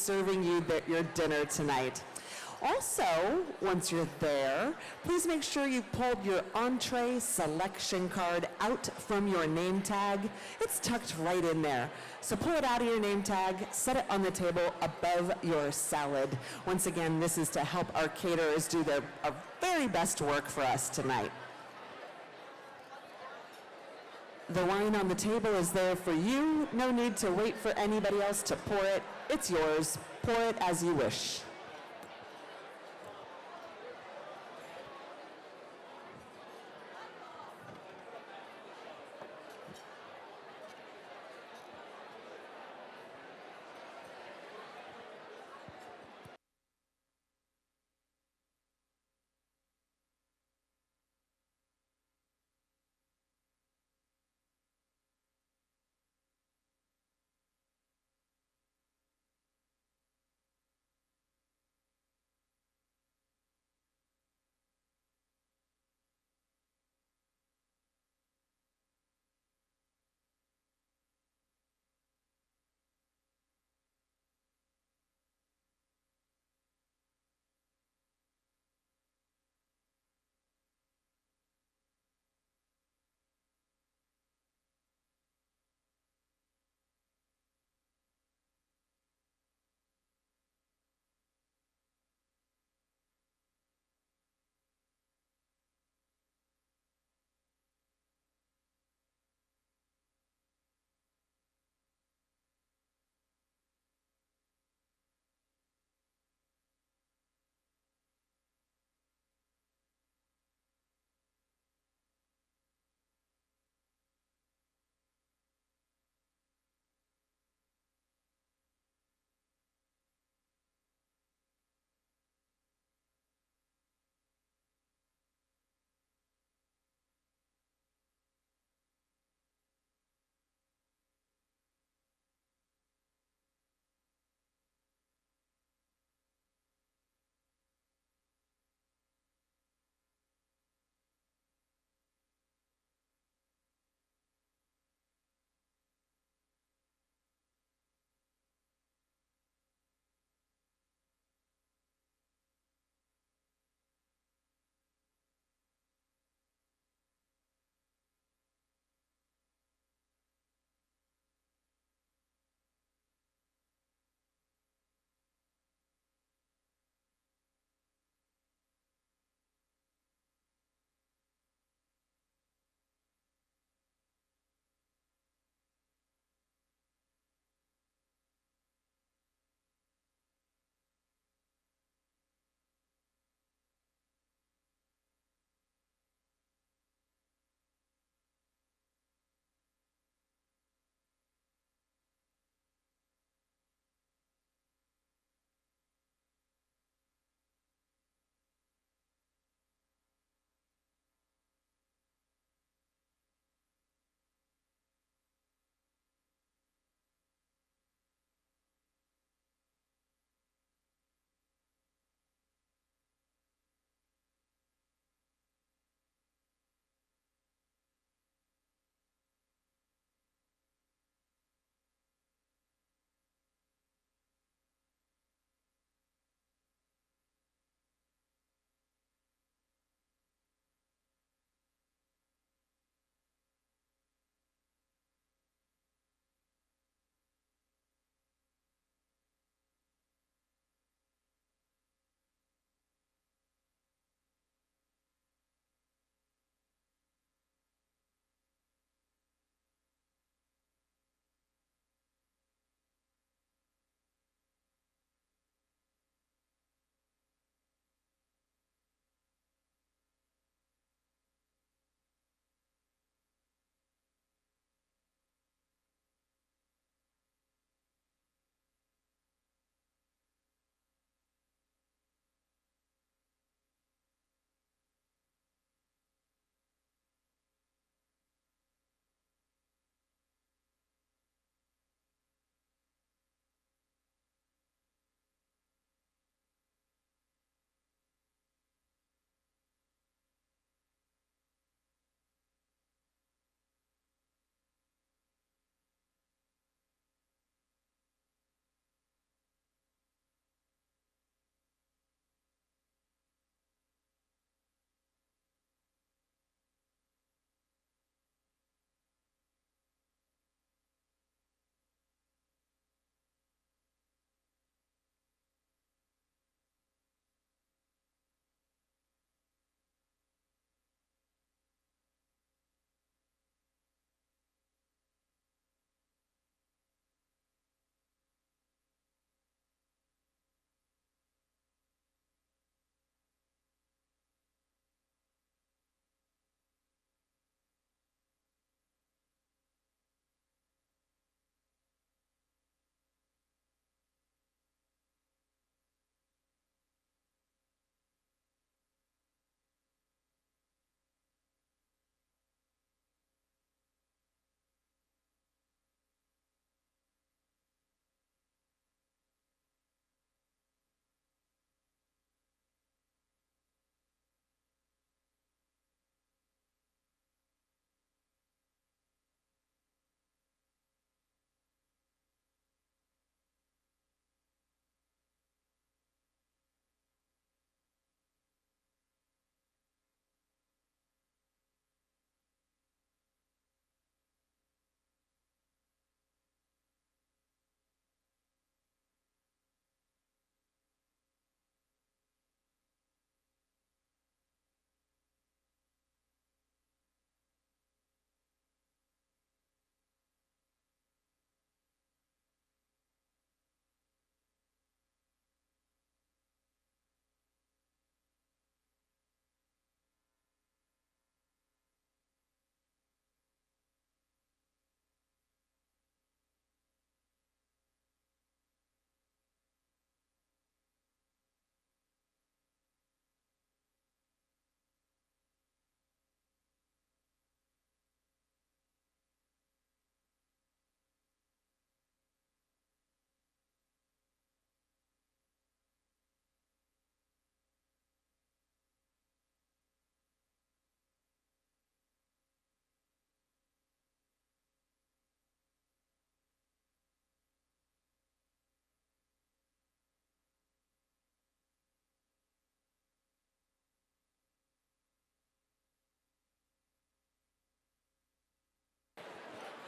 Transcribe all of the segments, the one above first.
serving you your dinner tonight. Also, once you're there, please make sure you've pulled your entree selection card out from your name tag. It's tucked right in there. So pull it out of your name tag, set it on the table above your salad. Once again, this is to help our caterers do their very best work for us tonight. The wine on the table is there for you. No need to wait for anybody else to pour it. It's yours. Pour it as you wish.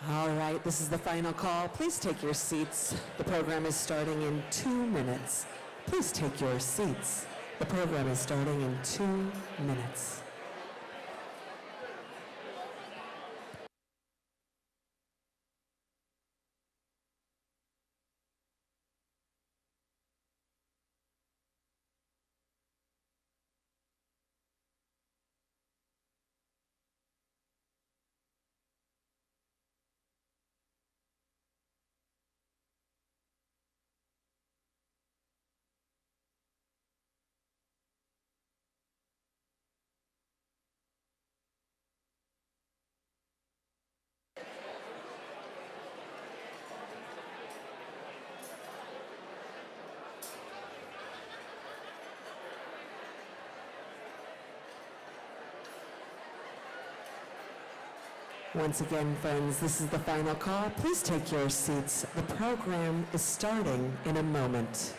All right, this is the final call. Please take your seats. The program is starting in 2 minutes. Please take your seats. The program is starting in 2 minutes. Once again, friends, this is the final call. Please take your seats. The program is starting in a moment.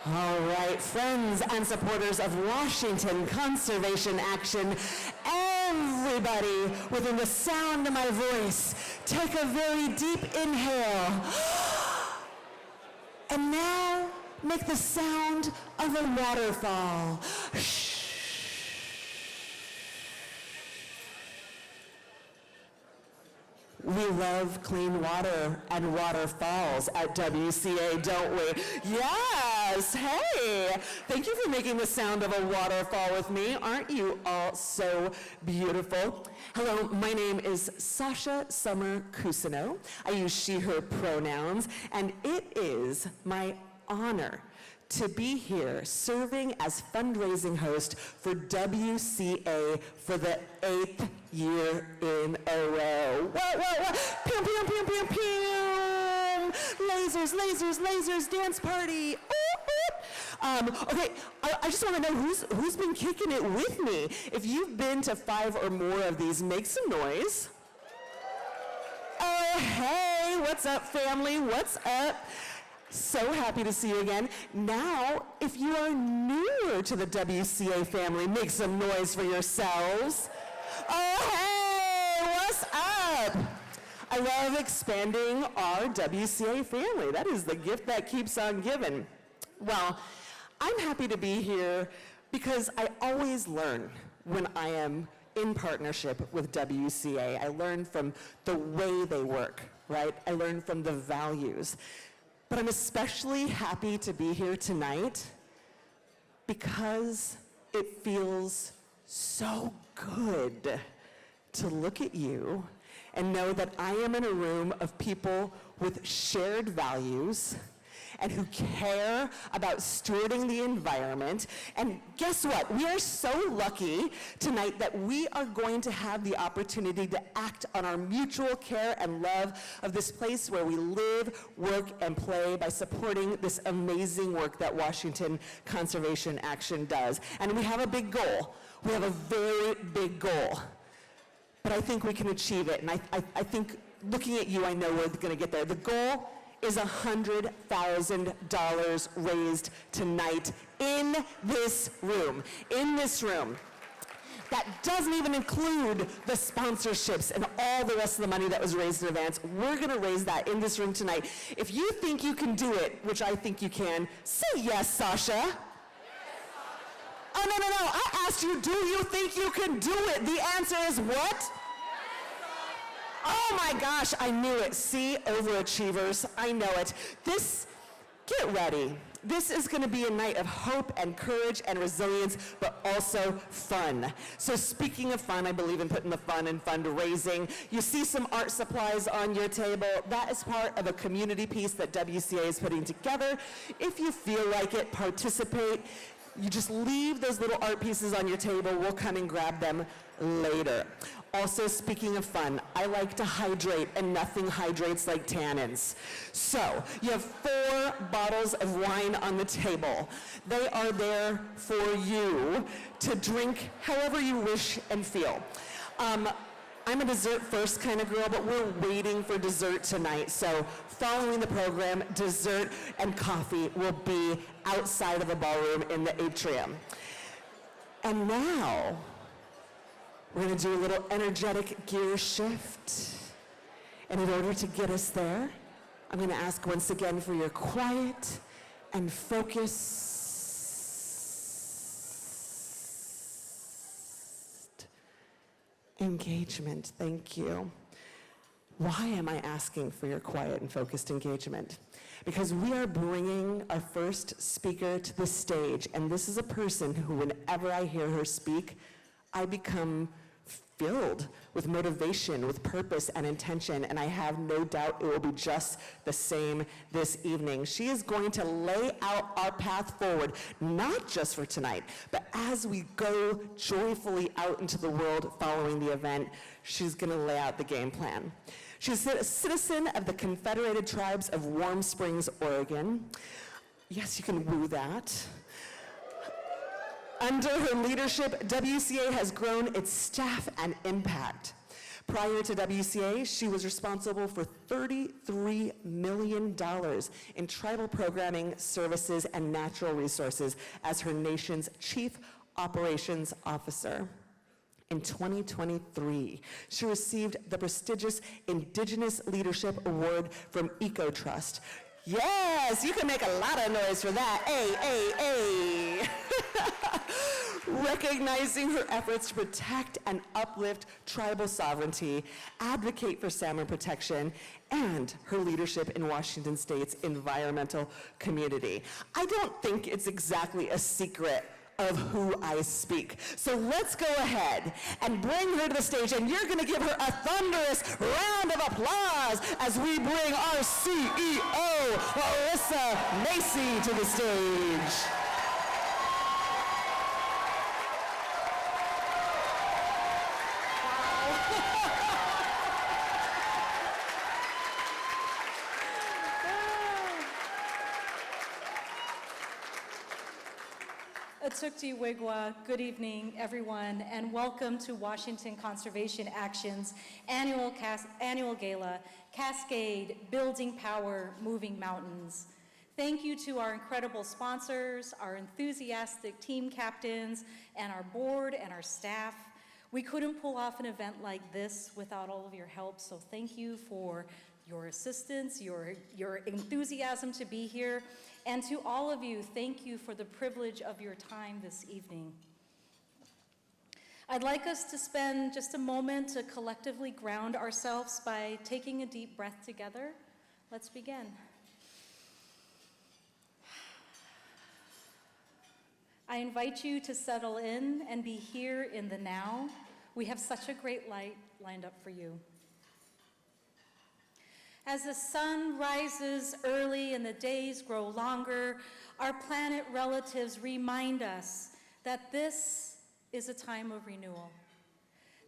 All right, friends and supporters of Washington Conservation Action, everybody within the sound of my voice, take a very deep inhale. And now make the sound of a waterfall. We love clean water and waterfalls at WCA, don't we? Yes! Hey! Thank you for making the sound of a waterfall with me. Aren't you all so beautiful? Hello, my name is Sasha Summer Cousineau. I use she, her pronouns, and it is my honor to be here serving as fundraising host for WCA for the 8th year in a row. Whoa, whoa, whoa. Pew, pew, pew, pew, pew. Lasers, lasers, lasers, dance party. Okay, I just want to know who's been kicking it with me. If you've been to 5 or more of these, make some noise. Oh, hey, what's up, family? What's up? So happy to see you again. Now, if you are newer to the WCA family, make some noise for yourselves. Oh, hey, what's up? I love expanding our WCA family. That is the gift that keeps on giving. Well, I'm happy to be here because I always learn when I am in partnership with WCA. I learn from the way they work, right? I learn from the values. But I'm especially happy to be here tonight because it feels so good to look at you and know that I am in a room of people with shared values and who care about stewarding the environment. And guess what? We are so lucky tonight that we are going to have the opportunity to act on our mutual care and love of this place where we live, work, and play by supporting this amazing work that Washington Conservation Action does. And we have a big goal. We have a very big goal. But I think we can achieve it. And I think looking at you, I know we're going to get there. The goal is $100,000 raised tonight in this room. In this room. That doesn't even include the sponsorships and all the rest of the money that was raised in advance. We're going to raise that in this room tonight. If you think you can do it, which I think you can, say yes, Sasha. Yes, oh, no. I asked you, do you think you can do it? The answer is what? Oh my gosh, I knew it. See, overachievers, I know it. Get ready. This is going to be a night of hope and courage and resilience, but also fun. So speaking of fun, I believe in putting the fun in fundraising. You see some art supplies on your table. That is part of a community piece that WCA is putting together. If you feel like it, participate. You just leave those little art pieces on your table. We'll come and grab them later. Also, speaking of fun, I like to hydrate, and nothing hydrates like tannins. So, you have 4 bottles of wine on the table. They are there for you to drink however you wish and feel. I'm a dessert first kind of girl, but we're waiting for dessert tonight. So following the program, dessert and coffee will be outside of the ballroom in the atrium. And now, we're going to do a little energetic gear shift. And in order to get us there, I'm going to ask once again for your quiet and focused engagement. Thank you. Why am I asking for your quiet and focused engagement? Because we are bringing our first speaker to the stage, and this is a person who, whenever I hear her speak, I become filled with motivation, with purpose and intention, and I have no doubt it will be just the same this evening. She is going to lay out our path forward, not just for tonight, but as we go joyfully out into the world following the event, she's going to lay out the game plan. She's a citizen of the Confederated Tribes of Warm Springs, Oregon. Yes, you can woo that. Under her leadership, WCA has grown its staff and impact. Prior to WCA, she was responsible for $33 million in tribal programming, services, and natural resources as her nation's Chief Operations Officer. In 2023, she received the prestigious Indigenous Leadership Award from EcoTrust. Yes, you can make a lot of noise for that. Hey. Recognizing her efforts to protect and uplift tribal sovereignty, advocate for salmon protection, and her leadership in Washington State's environmental community. I don't think it's exactly a secret of who I speak. So let's go ahead and bring her to the stage, and you're going to give her a thunderous round of applause as we bring our CEO, Alyssa Macy, to the stage. Atukti Wigwa, good evening, everyone, and welcome to Washington Conservation Action's annual gala, Cascade, Building Power, Moving Mountains. Thank you to our incredible sponsors, our enthusiastic team captains, and our board and our staff. We couldn't pull off an event like this without all of your help, so thank you for your assistance, your enthusiasm to be here. And to all of you, thank you for the privilege of your time this evening. I'd like us to spend just a moment to collectively ground ourselves by taking a deep breath together. Let's begin. I invite you to settle in and be here in the now. We have such a great light lined up for you. As the sun rises early and the days grow longer, our planet relatives remind us that this is a time of renewal.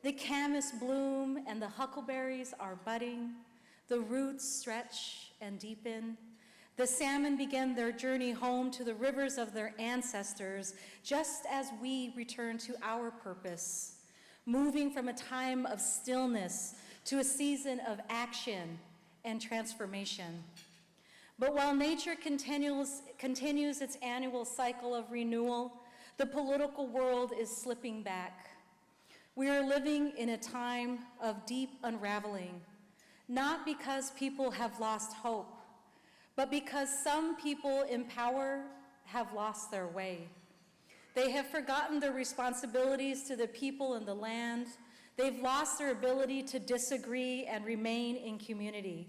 The camas bloom and the huckleberries are budding, the roots stretch and deepen. The salmon begin their journey home to the rivers of their ancestors, just as we return to our purpose, moving from a time of stillness to a season of action and transformation. But while nature continues its annual cycle of renewal, the political world is slipping back. We are living in a time of deep unraveling, not because people have lost hope, but because some people in power have lost their way. They have forgotten their responsibilities to the people and the land. They've lost their ability to disagree and remain in community.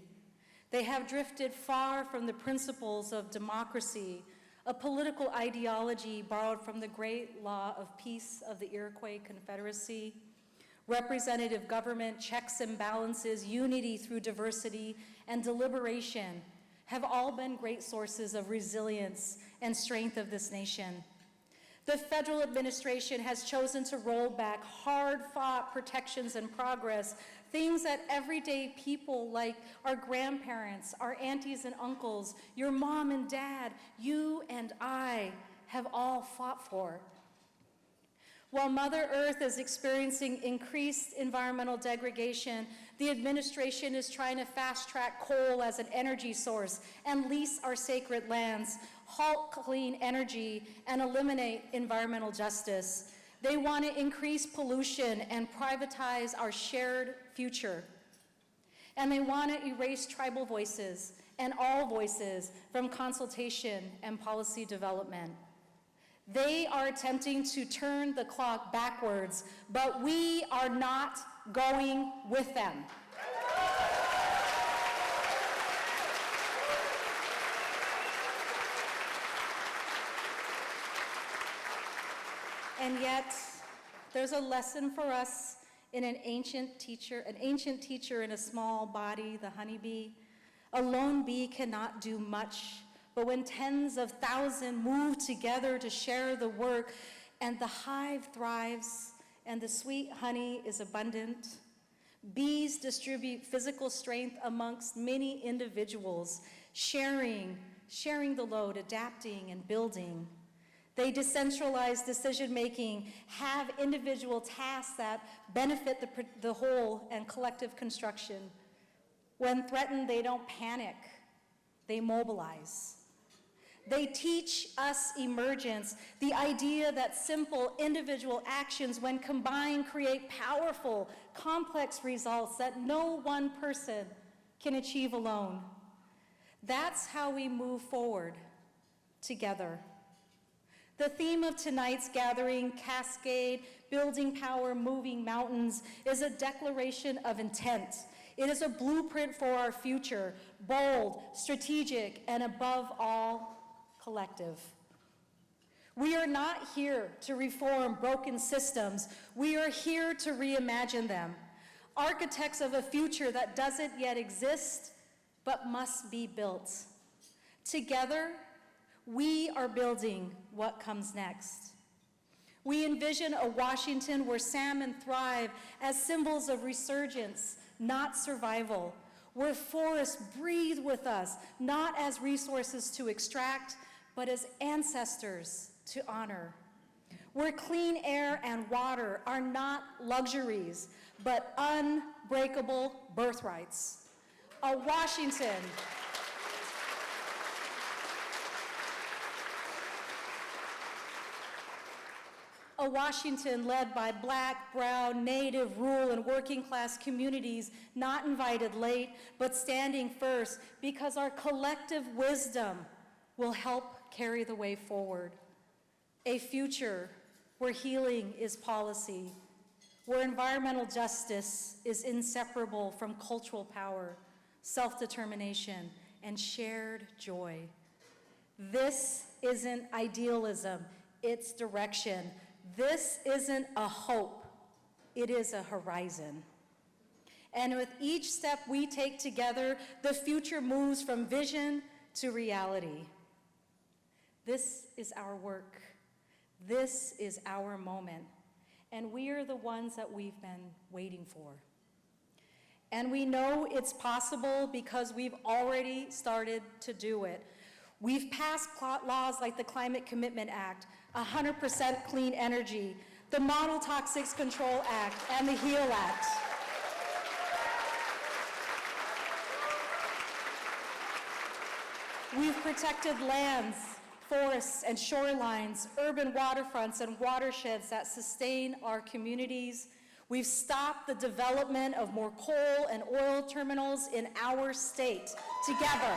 They have drifted far from the principles of democracy, a political ideology borrowed from the great law of peace of the Iroquois Confederacy, representative government, checks and balances, unity through diversity, and deliberation have all been great sources of resilience and strength of this nation. The federal administration has chosen to roll back hard-fought protections and progress, things that everyday people like our grandparents, our aunties and uncles, your mom and dad, you and I have all fought for. While Mother Earth is experiencing increased environmental degradation, the administration is trying to fast-track coal as an energy source and lease our sacred lands, halt clean energy, and eliminate environmental justice. They want to increase pollution and privatize our shared future. And they want to erase tribal voices and all voices from consultation and policy development. They are attempting to turn the clock backwards, but we are not going with them. And yet, there's a lesson for us in an ancient teacher in a small body, the honeybee. A lone bee cannot do much, but when tens of thousands move together to share the work, and the hive thrives, and the sweet honey is abundant. Bees distribute physical strength amongst many individuals, sharing the load, adapting and building. They decentralize decision-making, have individual tasks that benefit the whole and collective construction. When threatened, they don't panic, they mobilize. They teach us emergence, the idea that simple individual actions, when combined, create powerful, complex results that no one person can achieve alone. That's how we move forward together. The theme of tonight's gathering, Cascade, Building Power, Moving Mountains, is a declaration of intent. It is a blueprint for our future, bold, strategic, and above all, collective. We are not here to reform broken systems. We are here to reimagine them. Architects of a future that doesn't yet exist, but must be built. Together, we are building what comes next. We envision a Washington where salmon thrive as symbols of resurgence, not survival, where forests breathe with us, not as resources to extract, but as ancestors to honor, where clean air and water are not luxuries, but unbreakable birthrights. A Washington led by Black, brown, Native, rural, and working class communities, not invited late, but standing first, because our collective wisdom will help carry the way forward. A future where healing is policy, where environmental justice is inseparable from cultural power, self-determination, and shared joy. This isn't idealism, it's direction. This isn't a hope, it is a horizon. And with each step we take together, the future moves from vision to reality. This is our work. This is our moment. And we are the ones that we've been waiting for. And we know it's possible because we've already started to do it. We've passed laws like the Climate Commitment Act, 100% clean energy, the Model Toxics Control Act, and the HEAL Act. We've protected lands, forests, and shorelines, urban waterfronts, and watersheds that sustain our communities. We've stopped the development of more coal and oil terminals in our state together.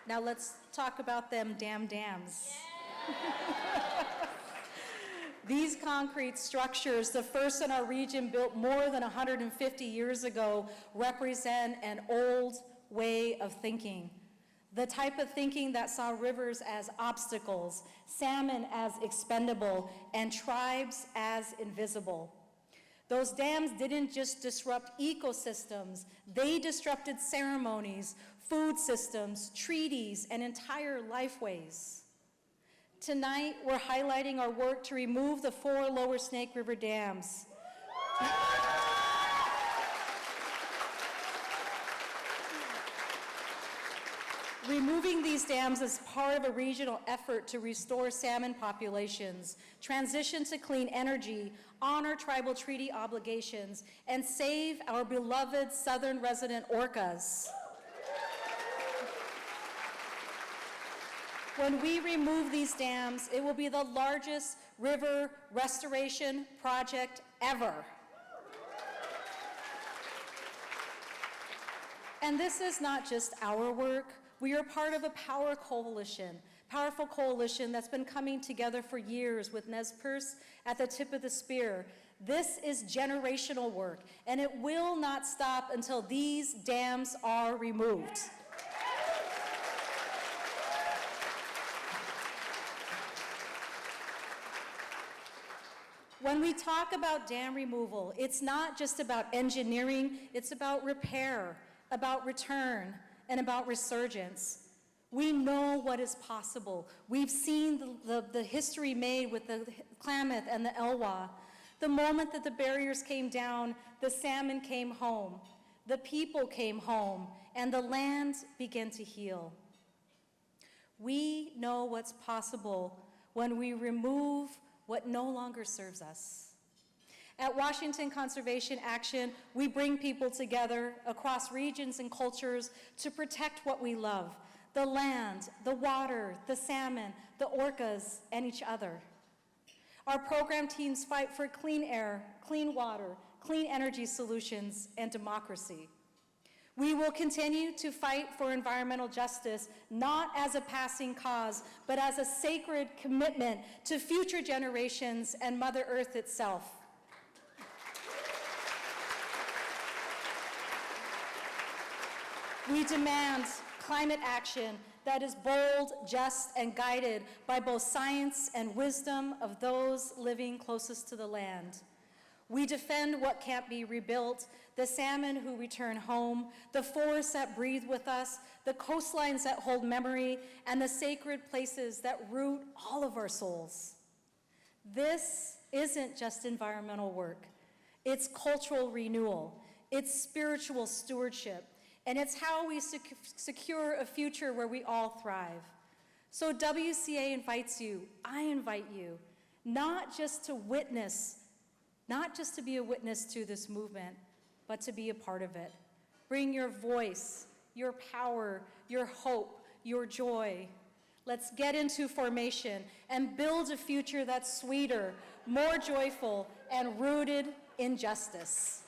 Now let's talk about them damn dams. These concrete structures, the first in our region built more than 150 years ago, represent an old way of thinking. The type of thinking that saw rivers as obstacles, salmon as expendable, and tribes as invisible. Those dams didn't just disrupt ecosystems, they disrupted ceremonies, food systems, treaties, and entire lifeways. Tonight, we're highlighting our work to remove the 4 lower Snake River dams. Removing these dams is part of a regional effort to restore salmon populations, transition to clean energy, honor tribal treaty obligations, and save our beloved southern resident orcas. When we remove these dams, it will be the largest river restoration project ever. And this is not just our work. We are part of a powerful coalition that's been coming together for years with Nez Perce at the tip of the spear. This is generational work, and it will not stop until these dams are removed. When we talk about dam removal, it's not just about engineering, it's about repair, about return, and about resurgence. We know what is possible. We've seen the history made with the Klamath and the Elwha. The moment that the barriers came down, the salmon came home, the people came home, and the land began to heal. We know what's possible when we remove what no longer serves us. At Washington Conservation Action, we bring people together across regions and cultures to protect what we love: the land, the water, the salmon, the orcas, and each other. Our program teams fight for clean air, clean water, clean energy solutions, and democracy. We will continue to fight for environmental justice, not as a passing cause, but as a sacred commitment to future generations and Mother Earth itself. We demand climate action that is bold, just, and guided by both science and wisdom of those living closest to the land. We defend what can't be rebuilt, the salmon who return home, the forests that breathe with us, the coastlines that hold memory, and the sacred places that root all of our souls. This isn't just environmental work. It's cultural renewal. It's spiritual stewardship. And it's how we secure a future where we all thrive. So WCA invites you, I invite you, not just to be a witness to this movement, but to be a part of it. Bring your voice, your power, your hope, your joy. Let's get into formation and build a future that's sweeter, more joyful, and rooted in justice.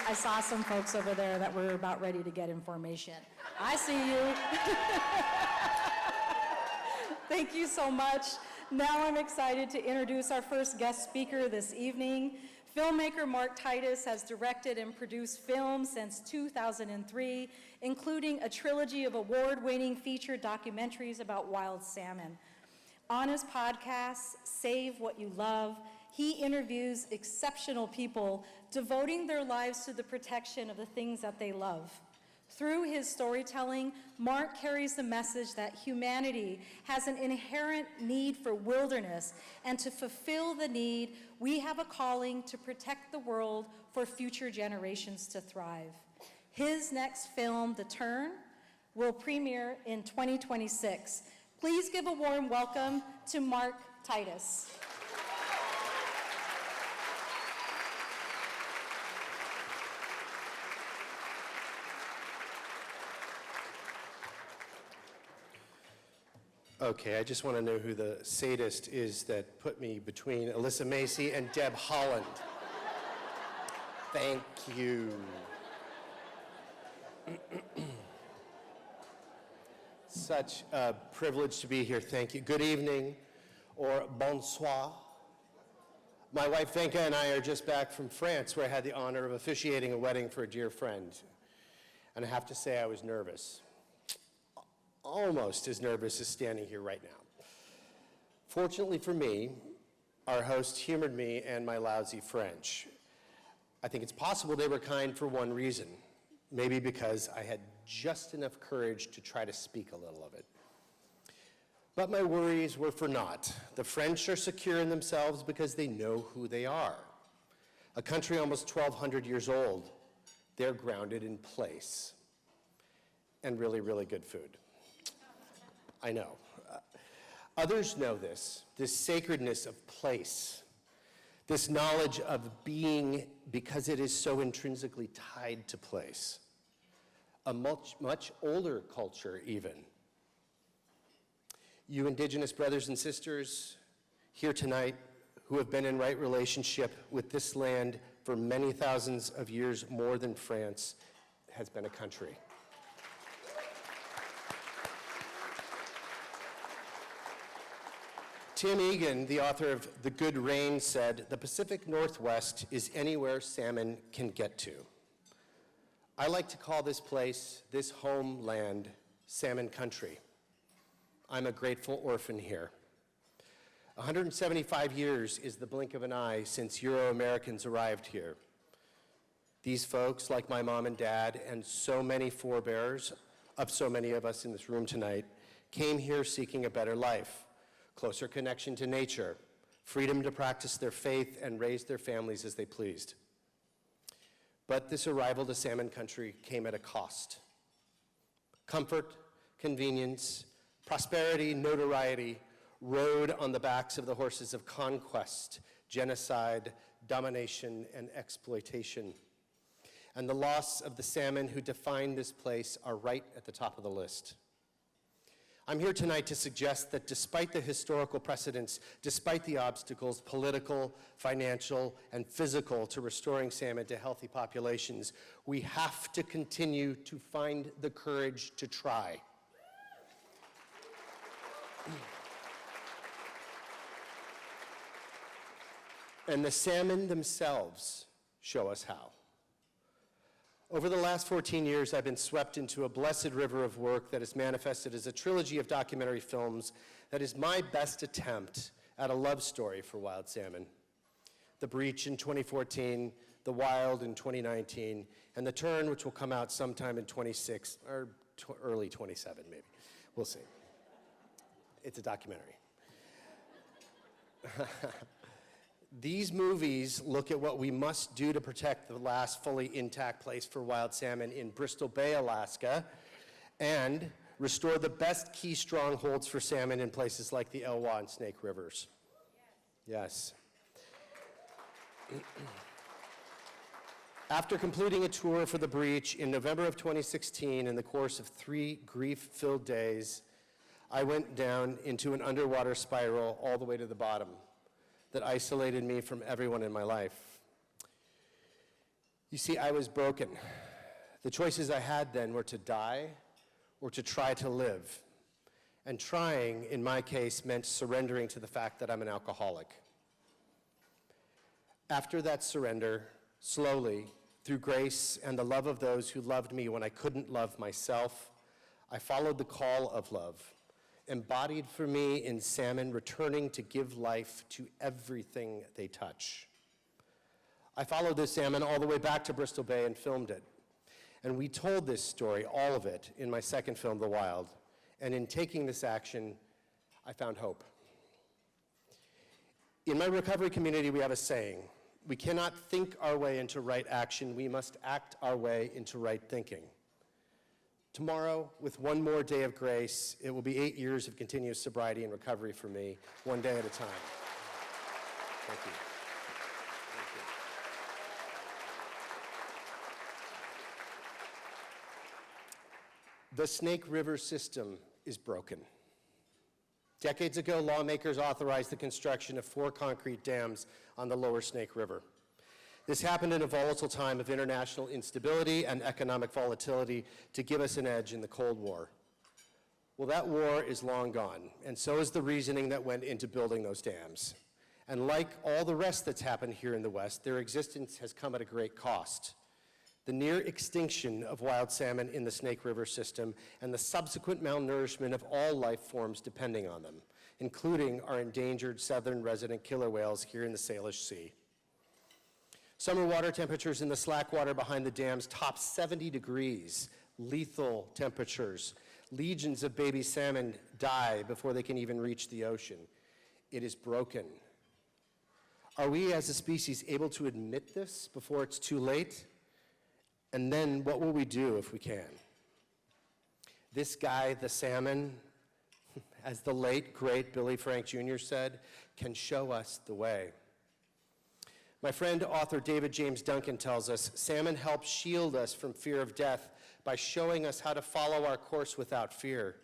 I saw some folks over there that were about ready to get information. I see you. Thank you so much. Now I'm excited to introduce our first guest speaker this evening. Filmmaker Mark Titus has directed and produced films since 2003, including a trilogy of award-winning feature documentaries about wild salmon. On his podcast, Save What You Love, he interviews exceptional people devoting their lives to the protection of the things that they love. Through his storytelling, Mark carries the message that humanity has an inherent need for wilderness, and to fulfill the need, we have a calling to protect the world for future generations to thrive. His next film, The Turn, will premiere in 2026. Please give a warm welcome to Mark Titus. Okay, I just want to know who the sadist is that put me between Alyssa Macy and Deb Halaand. Thank you. Such a privilege to be here. Thank you. Good evening, or bonsoir. My wife Venka and I are just back from France, where I had the honor of officiating a wedding for a dear friend. And I have to say I was nervous. Almost as nervous as standing here right now. Fortunately for me, our host humored me and my lousy French. I think it's possible they were kind for one reason. Maybe because I had just enough courage to try to speak a little of it. But my worries were for naught. The French are secure in themselves because they know who they are. A country almost 1,200 years old, they're grounded in place. And really, really good food. I know. Others know this sacredness of place, this knowledge of being because it is so intrinsically tied to place. A much, much older culture even. You Indigenous brothers and sisters here tonight who have been in right relationship with this land for many thousands of years more than France has been a country. Tim Egan, the author of The Good Rain, said, "The Pacific Northwest is anywhere salmon can get to." I like to call this place, this homeland, salmon country. I'm a grateful orphan here. 175 years is the blink of an eye since Euro-Americans arrived here. These folks, like my mom and dad, and so many forebears of so many of us in this room tonight, came here seeking a better life. Closer connection to nature, freedom to practice their faith and raise their families as they pleased. But this arrival to salmon country came at a cost. Comfort, convenience, prosperity, notoriety rode on the backs of the horses of conquest, genocide, domination, and exploitation. And the loss of the salmon who defined this place are right at the top of the list. I'm here tonight to suggest that despite the historical precedents, despite the obstacles, political, financial, and physical, to restoring salmon to healthy populations, we have to continue to find the courage to try. And the salmon themselves show us how. Over the last 14 years, I've been swept into a blessed river of work that has manifested as a trilogy of documentary films that is my best attempt at a love story for wild salmon. The Breach in 2014, The Wild in 2019, and The Turn, which will come out sometime in 26, or early 27 maybe. We'll see. It's a documentary. These movies look at what we must do to protect the last fully intact place for wild salmon in Bristol Bay, Alaska, and restore the best key strongholds for salmon in places like the Elwha and Snake Rivers. Yes. After completing a tour for The Breach in November of 2016, in the course of 3 grief-filled days, I went down into an underwater spiral all the way to the bottom that isolated me from everyone in my life. You see, I was broken. The choices I had then were to die or to try to live. And trying, in my case, meant surrendering to the fact that I'm an alcoholic. After that surrender, slowly, through grace and the love of those who loved me when I couldn't love myself, I followed the call of love, embodied for me in salmon returning to give life to everything they touch. I followed this salmon all the way back to Bristol Bay and filmed it. And we told this story, all of it, in my second film, The Wild. And in taking this action, I found hope. In my recovery community, we have a saying: we cannot think our way into right action, we must act our way into right thinking. Tomorrow, with one more day of grace, it will be 8 years of continuous sobriety and recovery for me, one day at a time. Thank you. Thank you. The Snake River system is broken. Decades ago, lawmakers authorized the construction of 4 concrete dams on the lower Snake River. This happened in a volatile time of international instability and economic volatility to give us an edge in the Cold War. Well, that war is long gone, and so is the reasoning that went into building those dams. And like all the rest that's happened here in the West, their existence has come at a great cost. The near extinction of wild salmon in the Snake River system and the subsequent malnourishment of all life forms depending on them, including our endangered southern resident killer whales here in the Salish Sea. Summer water temperatures in the slack water behind the dams top 70 degrees, lethal temperatures. Legions of baby salmon die before they can even reach the ocean. It is broken. Are we as a species able to admit this before it's too late? And then what will we do if we can? This guy, the salmon, as the late, great Billy Frank Jr. said, can show us the way. My friend, author David James Duncan tells us, salmon help shield us from fear of death by showing us how to follow our course without fear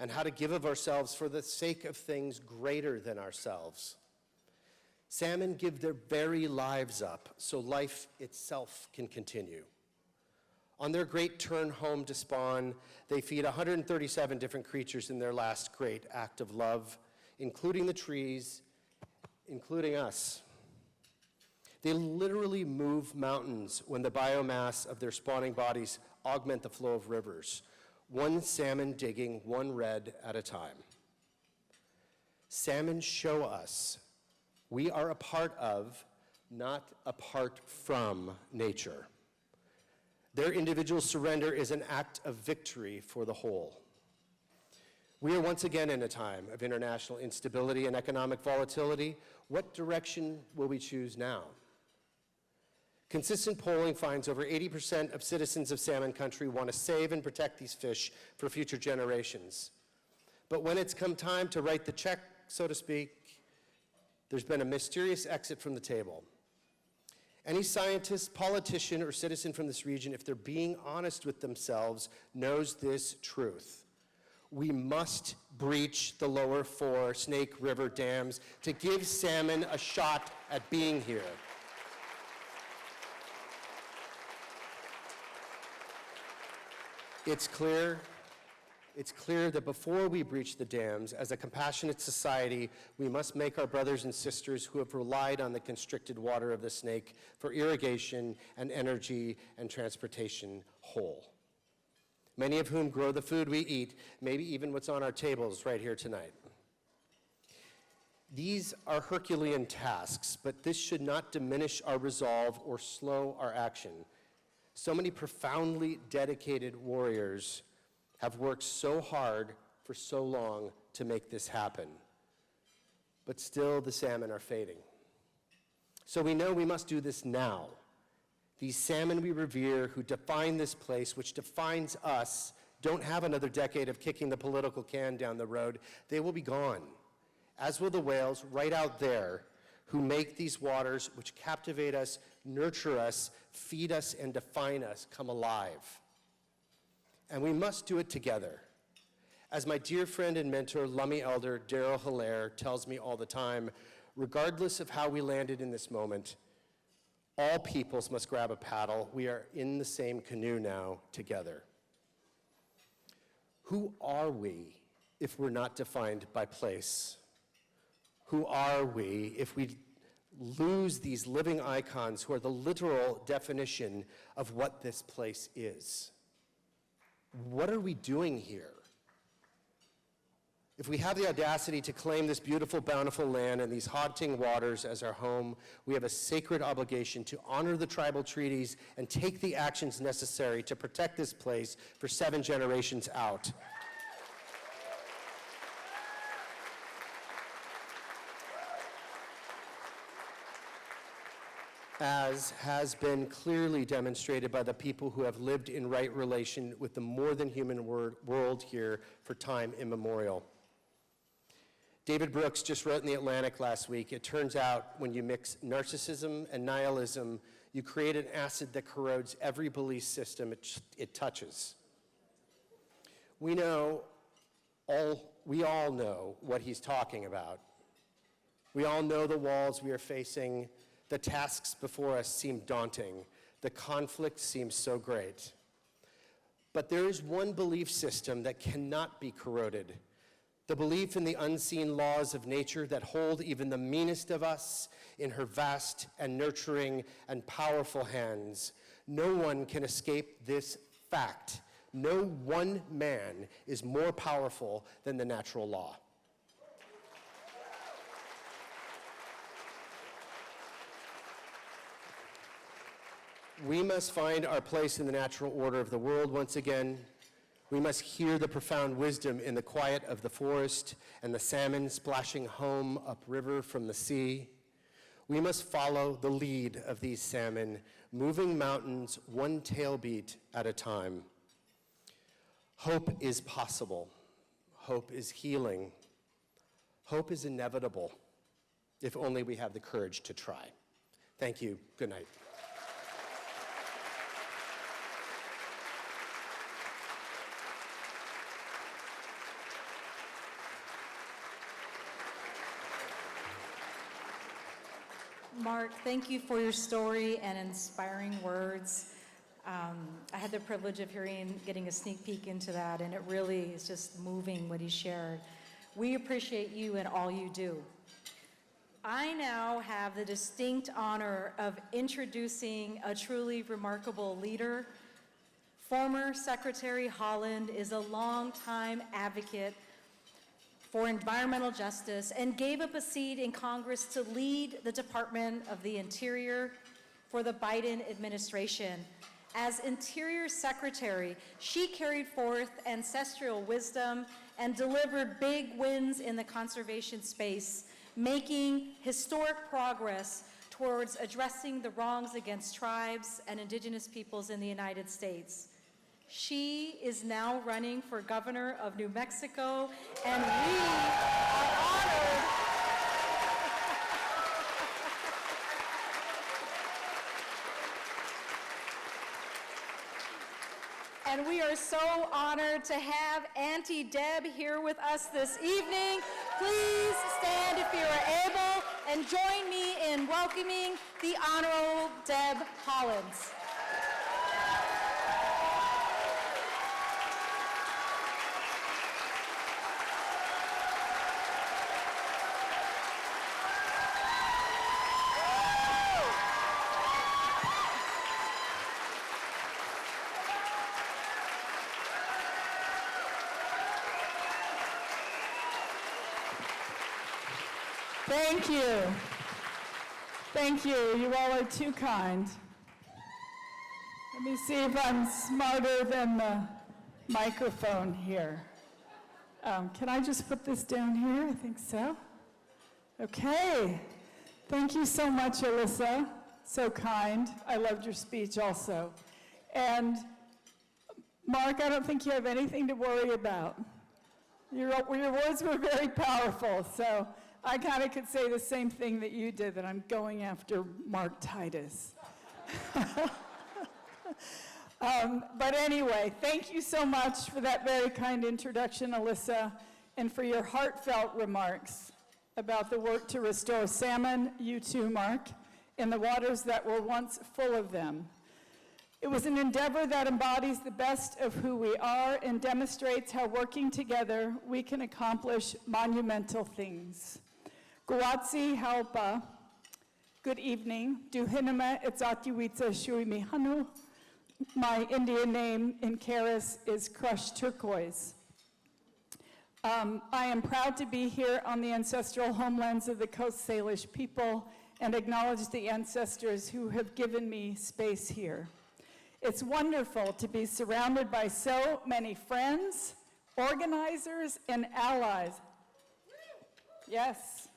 and how to give of ourselves for the sake of things greater than ourselves. Salmon give their very lives up so life itself can continue. On their great turn home to spawn, they feed 137 different creatures in their last great act of love, including the trees, including us. They literally move mountains when the biomass of their spawning bodies augment the flow of rivers, one salmon digging one red at a time. Salmon show us we are a part of, not apart from, nature. Their individual surrender is an act of victory for the whole. We are once again in a time of international instability and economic volatility. What direction will we choose now? Consistent polling finds over 80% of citizens of salmon country want to save and protect these fish for future generations. But when it's come time to write the check, so to speak, there's been a mysterious exit from the table. Any scientist, politician, or citizen from this region, if they're being honest with themselves, knows this truth. We must breach the lower 4 Snake River dams to give salmon a shot at being here. It's clear that before we breach the dams, as a compassionate society, we must make our brothers and sisters who have relied on the constricted water of the Snake for irrigation and energy and transportation whole. Many of whom grow the food we eat, maybe even what's on our tables right here tonight. These are Herculean tasks, but this should not diminish our resolve or slow our action. So many profoundly dedicated warriors have worked so hard for so long to make this happen. But still, the salmon are fading. So we know we must do this now. These salmon we revere, who define this place, which defines us, don't have another decade of kicking the political can down the road. They will be gone, as will the whales right out there, who make these waters, which captivate us, nurture us, feed us, and define us, come alive. And we must do it together. As my dear friend and mentor, Lummi Elder Daryl Hilaire tells me all the time, regardless of how we landed in this moment, all peoples must grab a paddle. We are in the same canoe now together. Who are we if we're not defined by place? Who are we if we lose these living icons who are the literal definition of what this place is? What are we doing here? If we have the audacity to claim this beautiful, bountiful land and these haunting waters as our home, we have a sacred obligation to honor the tribal treaties and take the actions necessary to protect this place for 7 generations out. As has been clearly demonstrated by the people who have lived in right relation with the more than human world here for time immemorial. David Brooks just wrote in The Atlantic last week, it turns out when you mix narcissism and nihilism, you create an acid that corrodes every belief system it touches. We know We all know what he's talking about. We all know the walls we are facing. The tasks before us seem daunting. The conflict seems so great. But there is one belief system that cannot be corroded. The belief in the unseen laws of nature that hold even the meanest of us in her vast and nurturing and powerful hands. No one can escape this fact. No one man is more powerful than the natural law. We must find our place in the natural order of the world once again. We must hear the profound wisdom in the quiet of the forest and the salmon splashing home upriver from the sea. We must follow the lead of these salmon, moving mountains one tailbeat at a time. Hope is possible. Hope is healing. Hope is inevitable, if only we have the courage to try. Thank you. Good night. Mark, thank you for your story and inspiring words. I had the privilege of getting a sneak peek into that, and it really is just moving what he shared. We appreciate you and all you do. I now have the distinct honor of introducing a truly remarkable leader. Former Secretary Haaland is a longtime advocate for environmental justice and gave up a seat in Congress to lead the Department of the Interior for the Biden administration. As Interior Secretary, she carried forth ancestral wisdom and delivered big wins in the conservation space, making historic progress towards addressing the wrongs against tribes and indigenous peoples in the United States. She is now running for governor of New Mexico, and we are honored and we are so honored to have Auntie Deb here with us this evening. Please stand if you are able and join me in welcoming the Honorable Deb Halaand. Thank you. Thank you. You all are too kind. Let me see if I'm smarter than the microphone here. Can I just put this down here? I think so. Okay. Thank you so much, Alyssa. So kind. I loved your speech also. And Mark, I don't think you have anything to worry about. Your words were very powerful, so I kind of could say the same thing that you did, that I'm going after Mark Titus. But anyway, thank you so much for that very kind introduction, Alyssa, and for your heartfelt remarks about the work to restore salmon, you too, Mark, in the waters that were once full of them. It was an endeavor that embodies the best of who we are and demonstrates how working together we can accomplish monumental things. Guatsi Halpa, good evening. Duhinama Itzatiwitsa Shuimihanu. My Indian name in Karis is crushed turquoise. I am proud to be here on the ancestral homelands of the Coast Salish people and acknowledge the ancestors who have given me space here. It's wonderful to be surrounded by so many friends, organizers, and allies. Yes.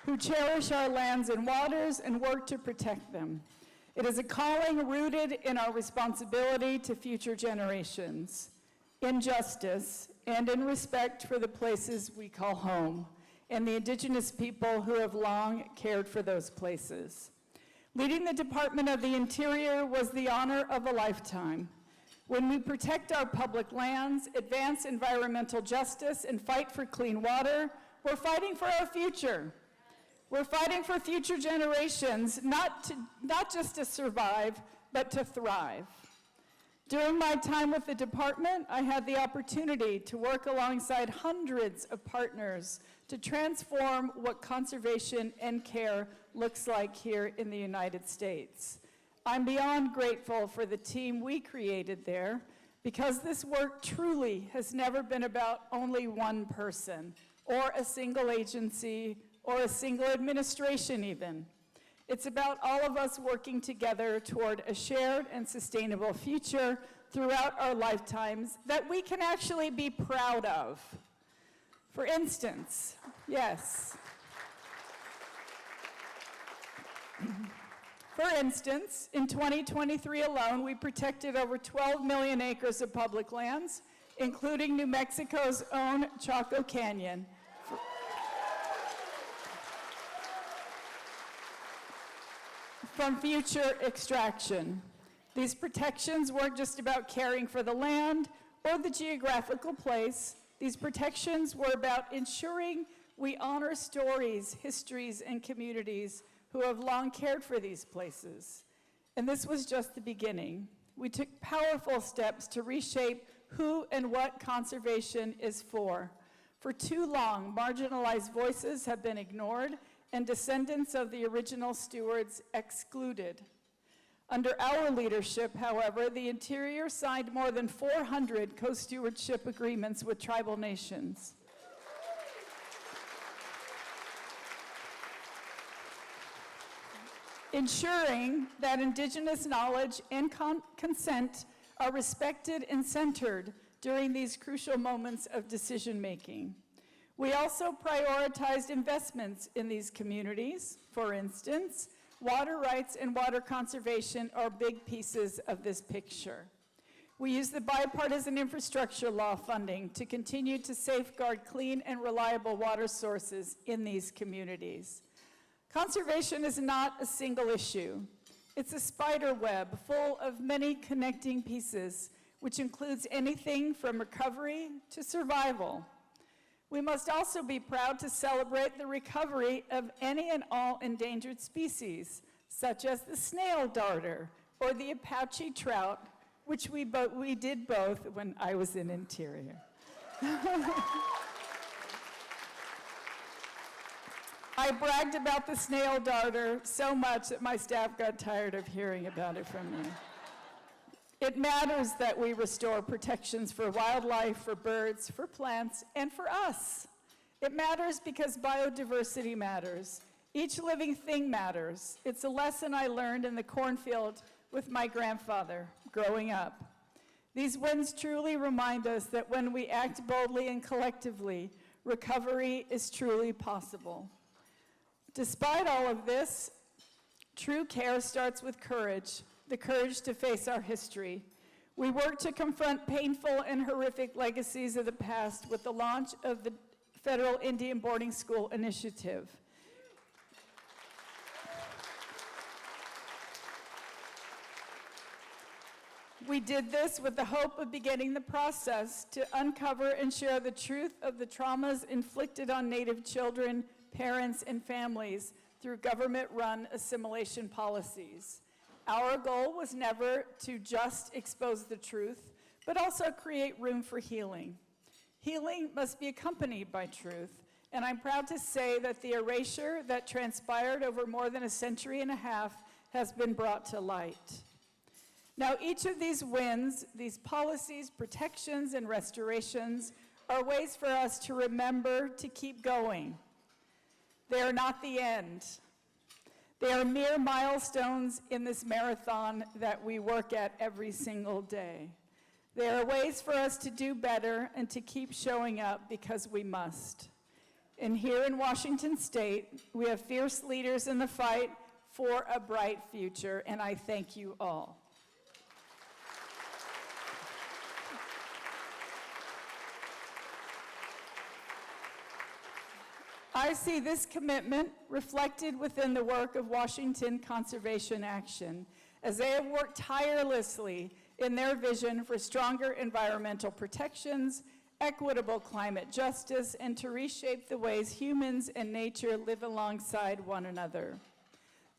Who cherish our lands and waters and work to protect them. It is a calling rooted in our responsibility to future generations, in justice, and in respect for the places we call home, and the indigenous people who have long cared for those places. Leading the Department of the Interior was the honor of a lifetime. When we protect our public lands, advance environmental justice, and fight for clean water, we're fighting for our future. We're fighting for future generations, not just to survive, but to thrive. During my time with the department, I had the opportunity to work alongside hundreds of partners to transform what conservation and care looks like here in the United States. I'm beyond grateful for the team we created there, because this work truly has never been about only one person, or a single agency, or a single administration even. It's about all of us working together toward a shared and sustainable future throughout our lifetimes that we can actually be proud of. For instance, yes. For instance, in 2023 alone, we protected over 12 million acres of public lands, including New Mexico's own Chaco Canyon, from future extraction. These protections weren't just about caring for the land or the geographical place. These protections were about ensuring we honor stories, histories, and communities who have long cared for these places. And this was just the beginning. We took powerful steps to reshape who and what conservation is for. For too long, marginalized voices have been ignored and descendants of the original stewards excluded. Under our leadership, however, the Interior signed more than 400 co-stewardship agreements with tribal nations. Ensuring that Indigenous knowledge and consent are respected and centered during these crucial moments of decision-making. We also prioritized investments in these communities. For instance, water rights and water conservation are big pieces of this picture. We use the bipartisan infrastructure law funding to continue to safeguard clean and reliable water sources in these communities. Conservation is not a single issue. It's a spider web full of many connecting pieces, which includes anything from recovery to survival. We must also be proud to celebrate the recovery of any and all endangered species, such as the snail darter or the Apache trout, which we did both when I was in Interior. I bragged about the snail darter so much that my staff got tired of hearing about it from me. It matters that we restore protections for wildlife, for birds, for plants, and for us. It matters because biodiversity matters. Each living thing matters. It's a lesson I learned in the cornfield with my grandfather growing up. These wins truly remind us that when we act boldly and collectively, recovery is truly possible. Despite all of this, true care starts with courage, the courage to face our history. We work to confront painful and horrific legacies of the past with the launch of the Federal Indian Boarding School Initiative. We did this with the hope of beginning the process to uncover and share the truth of the traumas inflicted on Native children, parents, and families through government-run assimilation policies. Our goal was never to just expose the truth, but also create room for healing. Healing must be accompanied by truth, and I'm proud to say that the erasure that transpired over more than a century and a half has been brought to light. Now, each of these wins, these policies, protections, and restorations are ways for us to remember to keep going. They are not the end. They are mere milestones in this marathon that we work at every single day. They are ways for us to do better and to keep showing up because we must. And here in Washington State, we have fierce leaders in the fight for a bright future, and I thank you all. I see this commitment reflected within the work of Washington Conservation Action, as they have worked tirelessly in their vision for stronger environmental protections, equitable climate justice, and to reshape the ways humans and nature live alongside one another.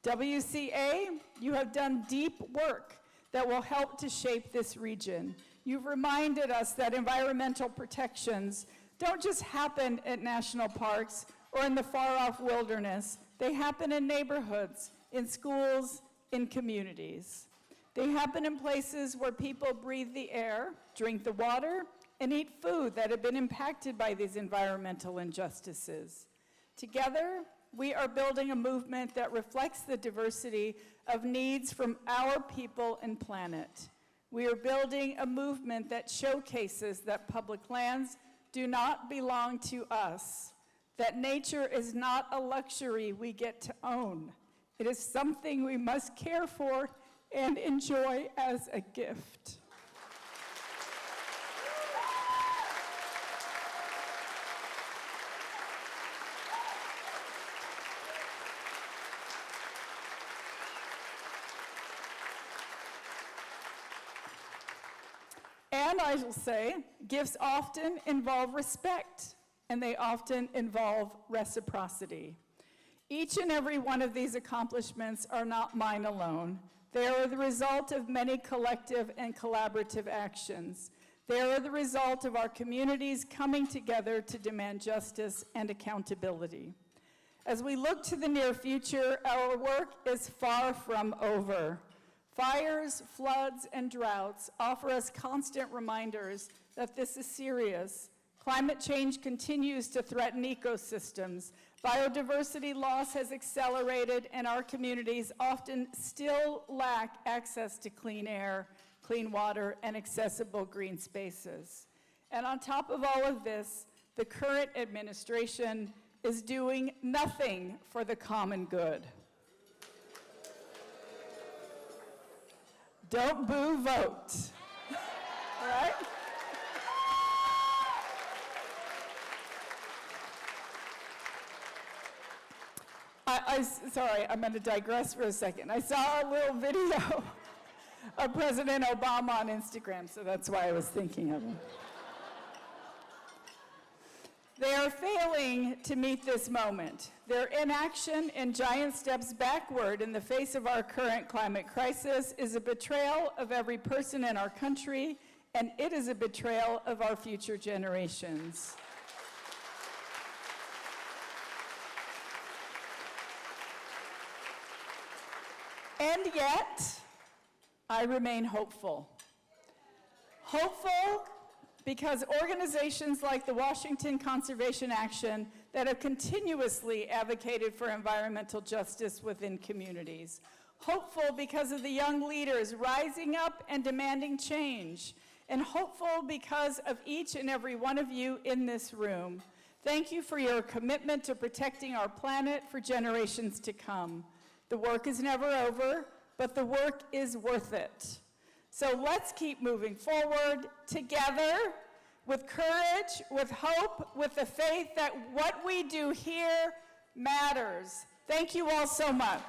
WCA, you have done deep work that will help to shape this region. You've reminded us that environmental protections don't just happen at national parks or in the far-off wilderness. They happen in neighborhoods, in schools, in communities. They happen in places where people breathe the air, drink the water, and eat food that have been impacted by these environmental injustices. Together, we are building a movement that reflects the diversity of needs from our people and planet. We are building a movement that showcases that public lands do not belong to us, that nature is not a luxury we get to own. It is something we must care for and enjoy as a gift. And I will say, gifts often involve respect, and they often involve reciprocity. Each and every one of these accomplishments are not mine alone. They are the result of many collective and collaborative actions. They are the result of our communities coming together to demand justice and accountability. As we look to the near future, our work is far from over. Fires, floods, and droughts offer us constant reminders that this is serious. Climate change continues to threaten ecosystems. Biodiversity loss has accelerated, and our communities often still lack access to clean air, clean water, and accessible green spaces. And on top of all of this, the current administration is doing nothing for the common good. Don't boo, vote. All right? Sorry, I'm going to digress for a second. I saw a little video of President Obama on Instagram, so that's why I was thinking of him. They are failing to meet this moment. Their inaction and giant steps backward in the face of our current climate crisis is a betrayal of every person in our country, and it is a betrayal of our future generations. And yet, I remain hopeful. Hopeful because organizations like the Washington Conservation Action that have continuously advocated for environmental justice within communities. Hopeful because of the young leaders rising up and demanding change. And hopeful because of each and every one of you in this room. Thank you for your commitment to protecting our planet for generations to come. The work is never over, but the work is worth it. So let's keep moving forward together with courage, with hope, with the faith that what we do here matters. Thank you all so much.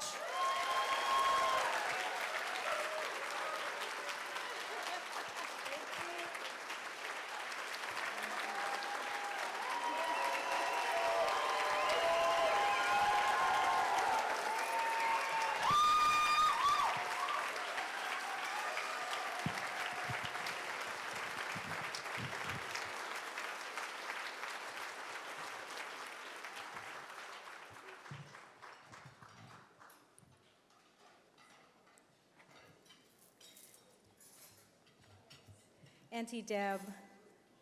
Auntie Deb,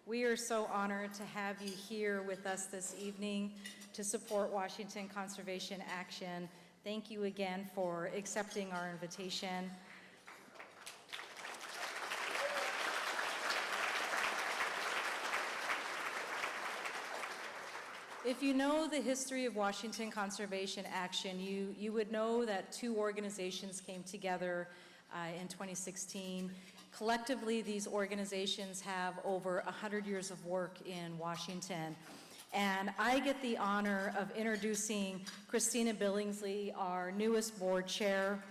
we are so honored to have you here with us this evening to support Washington Conservation Action. Thank you again for accepting our invitation. If you know the history of Washington Conservation Action, you would know that two organizations came together in 2016. Collectively, these organizations have over 100 years of work in Washington. and I get the honor of introducing Christina Billingsley, our newest board chair.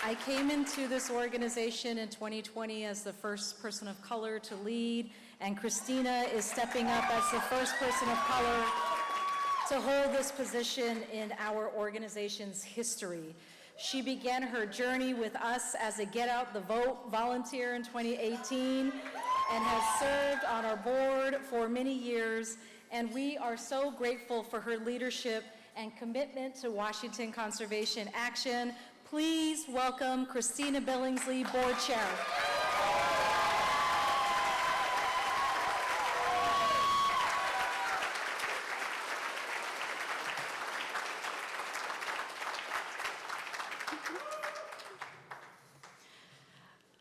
I came into this organization in 2020 as the first person of color to lead, and Christina is stepping up as the first person of color to hold this position in our organization's history. She began her journey with us as a Get Out the Vote volunteer in 2018 and has served on our board for many years, and we are so grateful for her leadership and commitment to Washington Conservation Action. Please welcome Christina Billingsley, Board Chair.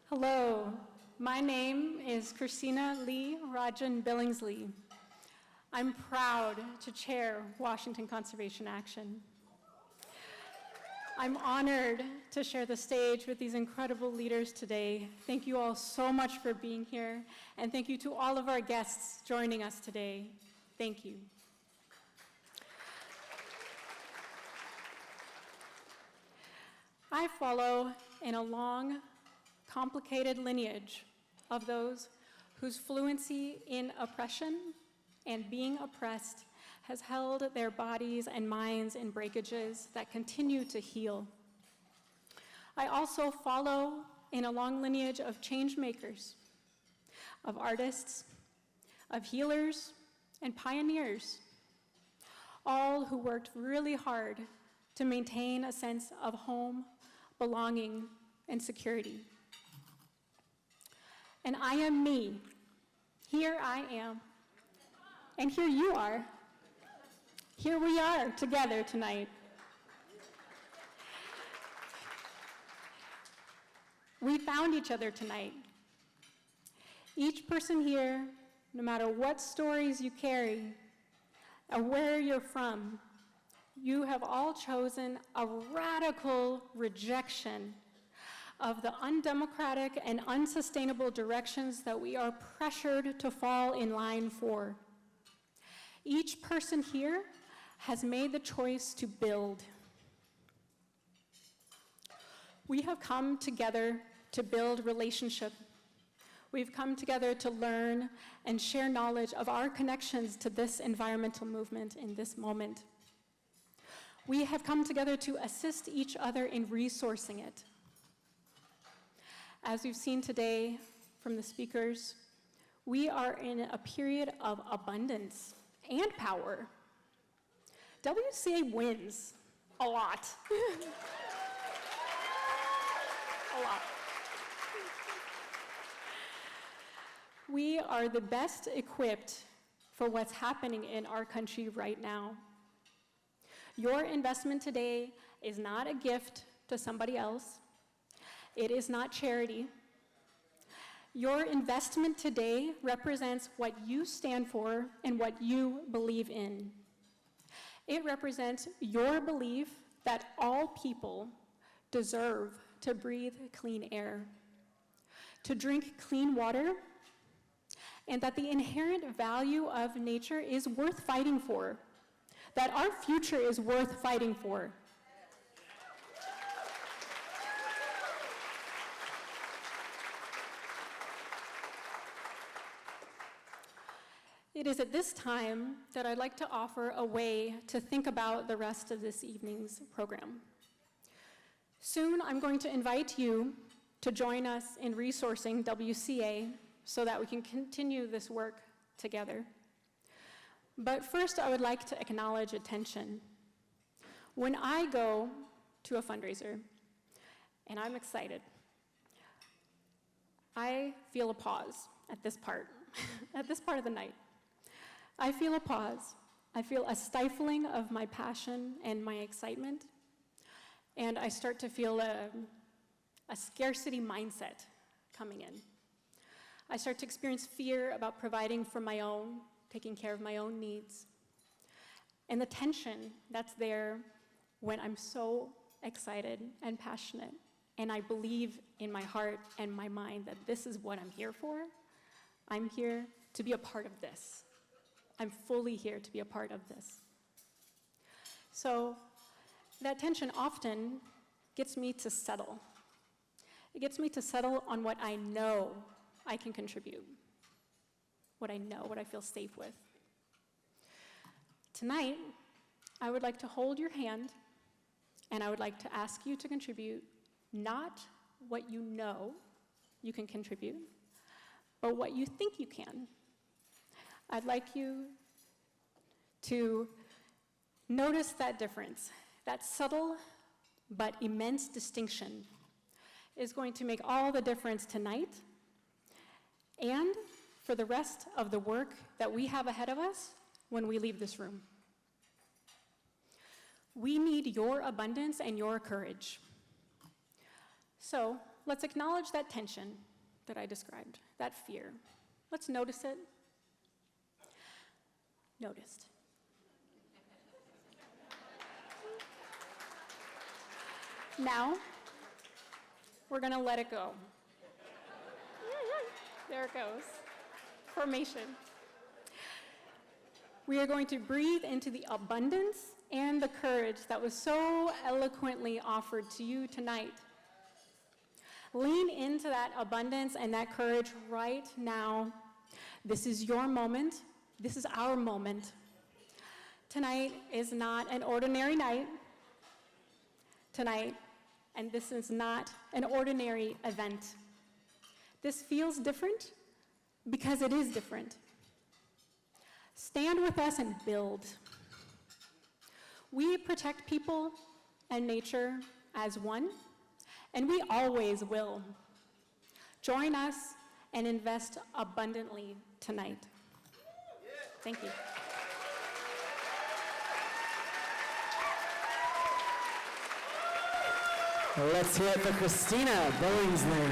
Hello, my name is Christina Lee Rajan Billingsley. I'm proud to chair Washington Conservation Action. I'm honored to share the stage with these incredible leaders today. Thank you all so much for being here, and thank you to all of our guests joining us today. Thank you. I follow in a long, complicated lineage of those whose fluency in oppression and being oppressed has held their bodies and minds in breakages that continue to heal. I also follow in a long lineage of change makers, of artists, of healers, and pioneers, all who worked really hard to maintain a sense of home, belonging, and security. And I am me. Here I am. And here you are. Here we are together tonight. We found each other tonight. Each person here, no matter what stories you carry or where you're from, you have all chosen a radical rejection of the undemocratic and unsustainable directions that we are pressured to fall in line for. Each person here has made the choice to build. We have come together to build relationship. We've come together to learn and share knowledge of our connections to this environmental movement in this moment. We have come together to assist each other in resourcing it. As we've seen today from the speakers, we are in a period of abundance and power. WCA wins a lot. A lot. We are the best equipped for what's happening in our country right now. Your investment today is not a gift to somebody else. It is not charity. Your investment today represents what you stand for and what you believe in. It represents your belief that all people deserve to breathe clean air, to drink clean water, and that the inherent value of nature is worth fighting for, that our future is worth fighting for. It is at this time that I'd like to offer a way to think about the rest of this evening's program. Soon, I'm going to invite you to join us in resourcing WCA so that we can continue this work together. But first, I would like to acknowledge attention. When I go to a fundraiser, and I'm excited, I feel a pause at this part, at this part of the night. I feel a pause. I feel a stifling of my passion and my excitement, and I start to feel a scarcity mindset coming in. I start to experience fear about providing for my own, taking care of my own needs, and the tension that's there when I'm so excited and passionate and I believe in my heart and my mind that this is what I'm here for. I'm here to be a part of this. I'm fully here to be a part of this. So that tension often gets me to settle. It gets me to settle on what I know I can contribute, what I know, what I feel safe with. Tonight, I would like to hold your hand, and I would like to ask you to contribute not what you know you can contribute, but what you think you can. I'd like you to notice that difference, that subtle but immense distinction is going to make all the difference tonight and for the rest of the work that we have ahead of us when we leave this room. We need your abundance and your courage. So let's acknowledge that tension that I described, that fear. Let's notice it. Noticed. Now, we're going to let it go. There it goes. Formation. We are going to breathe into the abundance and the courage that was so eloquently offered to you tonight. Lean into that abundance and that courage right now. This is your moment. This is our moment. Tonight is not an ordinary night. Tonight, and this is not an ordinary event. This feels different because it is different. Stand with us and build. We protect people and nature as one, and we always will. Join us and invest abundantly tonight. Thank you. Let's hear it for Christina Billingsley.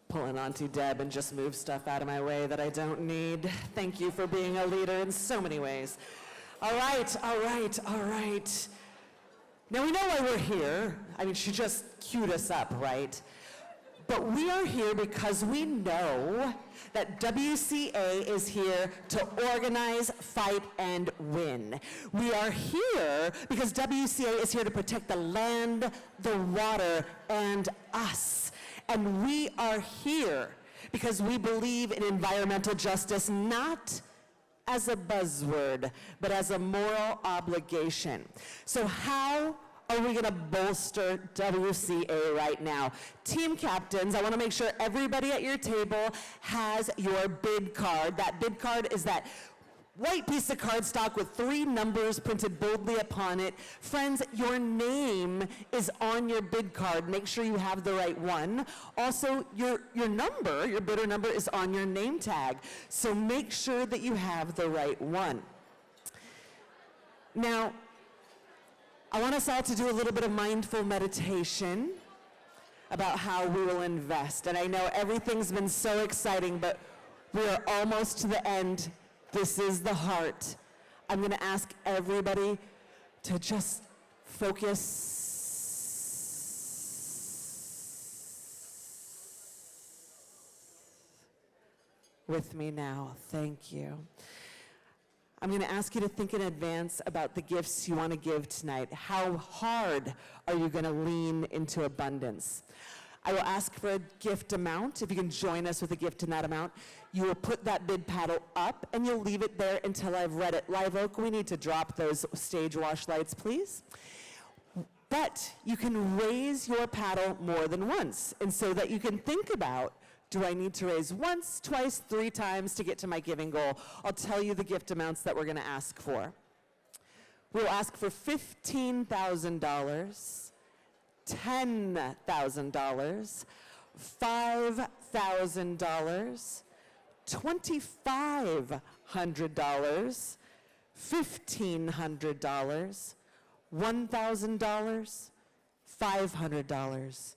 Pulling onto Deb and just move stuff out of my way that I don't need. Thank you for being a leader in so many ways. All right. Now we know why we're here. I mean, she just queued us up, right? But we are here because we know that WCA is here to organize, fight, and win. We are here because WCA is here to protect the land, the water, and us. And we are here because we believe in environmental justice not as a buzzword, but as a moral obligation. So how are we going to bolster WCA right now? Team captains, I want to make sure everybody at your table has your bid card. That bid card is that white piece of cardstock with 3 numbers printed boldly upon it. Friends, your name is on your bid card. Make sure you have the right one. Also, your number, your bidder number, is on your name tag. So make sure that you have the right one. Now, I want us all to do a little bit of mindful meditation about how we will invest. And I know everything's been so exciting, but we are almost to the end. This is the heart. I'm going to ask everybody to just focus with me now. Thank you. I'm going to ask you to think in advance about the gifts you want to give tonight. How hard are you going to lean into abundance? I will ask for a gift amount. If you can join us with a gift in that amount, you will put that bid paddle up and you'll leave it there until I've read it. Live Oak, we need to drop those stage wash lights, please. But you can raise your paddle more than once, and so that you can think about, do I need to raise once, twice, 3 times to get to my giving goal? I'll tell you the gift amounts that we're going to ask for. We'll ask for $15,000, $10,000, $5,000, $2,500, $1,500, $1,000, $500,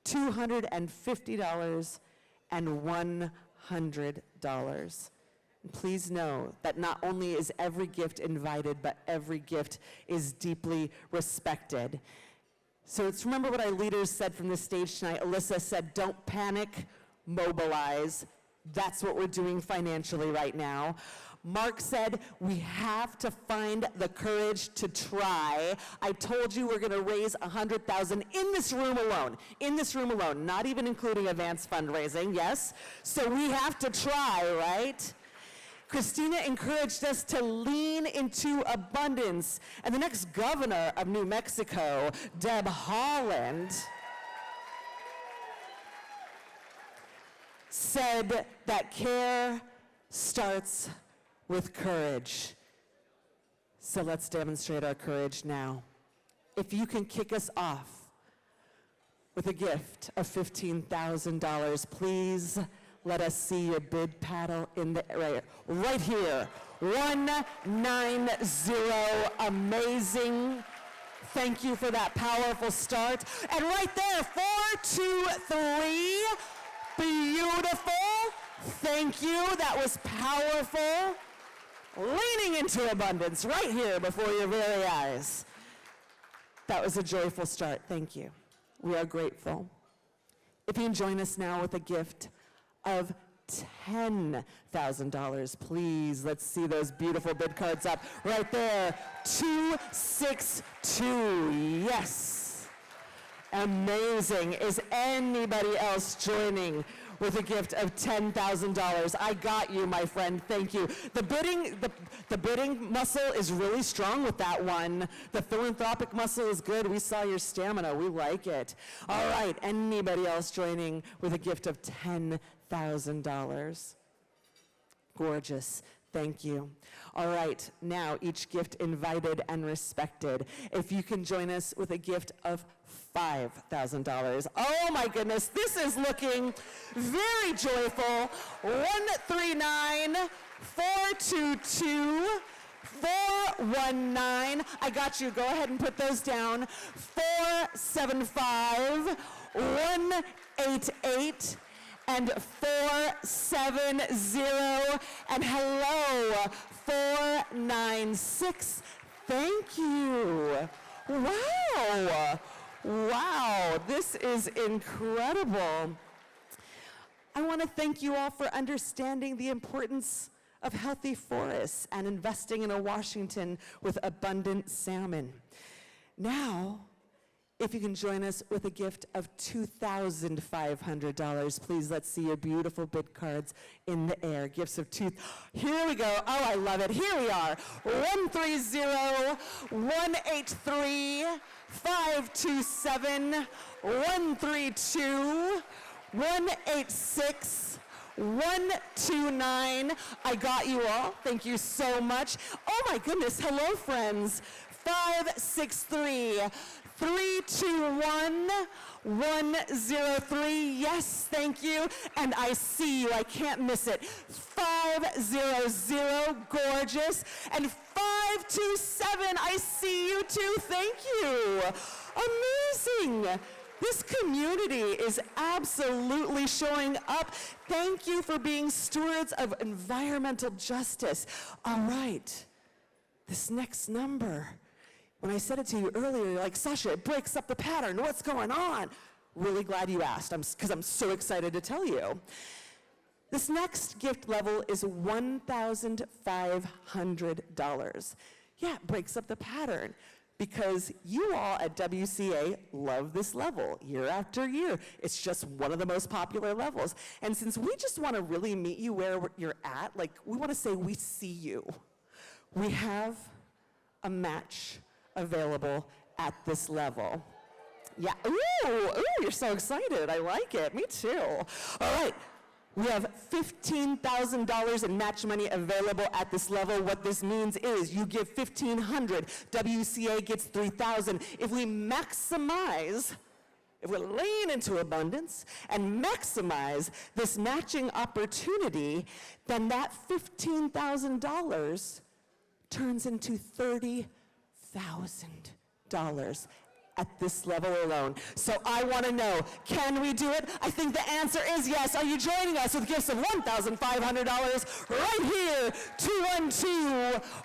$250, and $100. And please know that not only is every gift invited, but every gift is deeply respected. So let's remember what our leaders said from the stage tonight. Alyssa said, don't panic, mobilize. That's what we're doing financially right now. Mark said, we have to find the courage to try. I told you we're going to raise $100,000 in this room alone, not even including advanced fundraising, yes? So we have to try, right? Christina encouraged us to lean into abundance. And the next governor of New Mexico, Deb Halaand, said that care starts with courage. So let's demonstrate our courage now. If you can kick us off with a gift of $15,000, please let us see your bid paddle in the air. Right here, 190, amazing. Thank you for that powerful start. And right there, 423, beautiful. Thank you, that was powerful. Leaning into abundance right here before your very eyes. That was a joyful start, thank you. We are grateful. If you can join us now with a gift of $10,000, please. Let's see those beautiful bid cards up right there. 262, yes. Amazing. Is anybody else joining with a gift of $10,000? I got you, my friend. Thank you. The bidding muscle is really strong with that one. The philanthropic muscle is good. We saw your stamina. We like it. All right. Anybody else joining with a gift of $10,000? Gorgeous. Thank you. All right, now each gift invited and respected. If you can join us with a gift of $5,000. Oh my goodness, this is looking very joyful. 139, 422, 419. I got you. Go ahead and put those down. 475, 188. And 470, and hello, 496. Thank you. Wow, this is incredible. I want to thank you all for understanding the importance of healthy forests and investing in a Washington with abundant salmon. Now, if you can join us with a gift of $2,500, please let's see your beautiful bid cards in the air. Gifts of here we go. Oh, I love it. Here we are. 130, 183, 527, 132, 186, 129. I got you all. Thank you so much. Oh my goodness. Hello, friends. 563. 321 103. Yes, thank you. And I see you. I can't miss it. 500. Gorgeous. And 527. I see you too. Thank you. Amazing. This community is absolutely showing up. Thank you for being stewards of environmental justice. All right. This next number. When I said it to you earlier, you're like, Sasha, it breaks up the pattern. What's going on? Really glad you asked, because I'm so excited to tell you. This next gift level is $1,500. Yeah, it breaks up the pattern, because you all at WCA love this level year after year. It's just one of the most popular levels. And since we just want to really meet you where you're at, like we want to say we see you, we have a match available at this level. Yeah, ooh, you're so excited. I like it, me too. All right, we have $15,000 in match money available at this level. What this means is you give $1,500, WCA gets $3,000. If we lean into abundance and maximize this matching opportunity, then that $15,000 turns into $30,000. at this level alone. So I want to know, can we do it? I think the answer is yes. Are you joining us with gifts of $1,500 right here?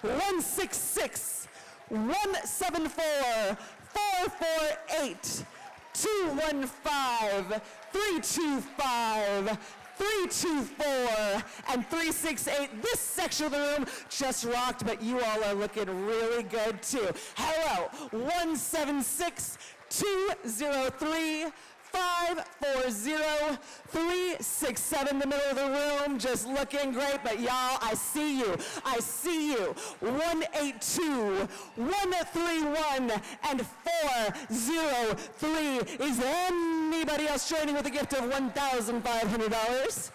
212-166-174-448, 215-325, 324 and 368. This section of the room just rocked, but you all are looking really good too. Hello, 176-203-540-367, the middle of the room, just looking great, but y'all, I see you. 182-131 and 403. Is anybody else joining with a gift of $1,500?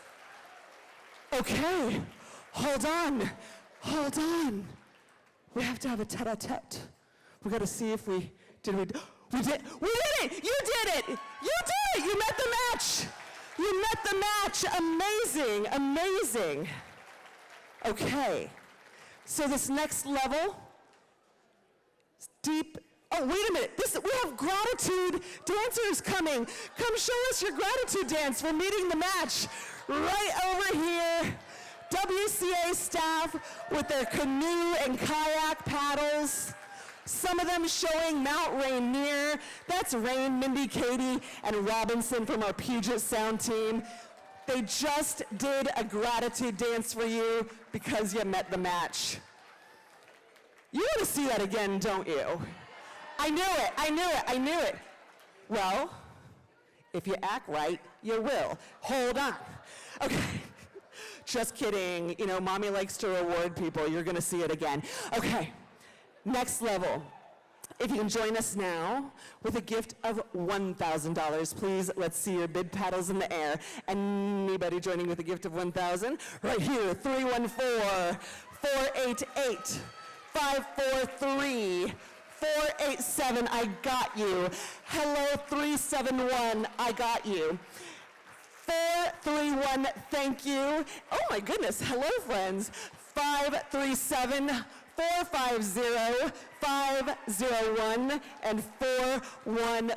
Okay, hold on. We have to have a tete-a-tete. We got to see if we did it! You did it! You met the match! Amazing. Okay, so this next level, deep. Oh, wait a minute. We have gratitude dancers coming. Come show us your gratitude dance for meeting the match. Right over here. WCA staff with their canoe and kayak paddles. Some of them showing Mount Rainier. That's Rain, Mindy, Katie, and Robinson from our Puget Sound team. They just did a gratitude dance for you because you met the match. You want to see that again, don't you? I knew it. Well, if you act right, you will. Hold on. Okay. Just kidding. You know, mommy likes to reward people. You're going to see it again. Okay. Next level. If you can join us now with a gift of $1,000, please, let's see your bid paddles in the air. Anybody joining with a gift of $1,000? Right here, 314-488-543. 487, I got you. Hello, 371, I got you. 431, thank you. Oh my goodness, hello friends. 537, 450, 501, and 414.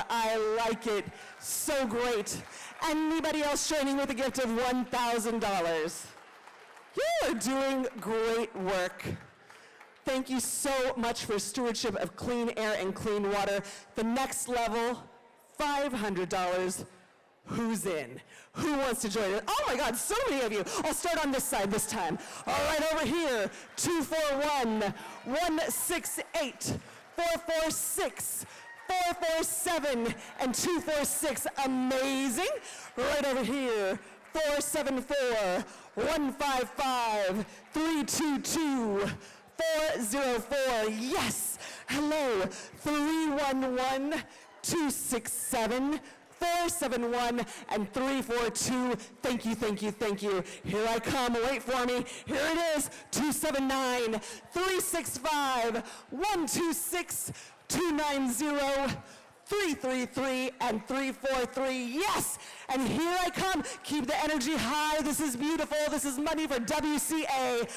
I like it. So great. Anybody else joining with a gift of $1,000? You are doing great work. Thank you so much for stewardship of clean air and clean water. The next level, $500. Who's in? Who wants to join us? Oh my God, so many of you. I'll start on this side this time. All right, over here, 241-168, 446, 447, and 246. Amazing. Right over here, 474-155, 322, 404. Yes. Hello. 311-267, 471, and 342. Thank you. Here I come. Wait for me. Here it is. 279-365, 126, 290, 333, and 343. Yes! And here I come. Keep the energy high. This is beautiful. This is money for WCA.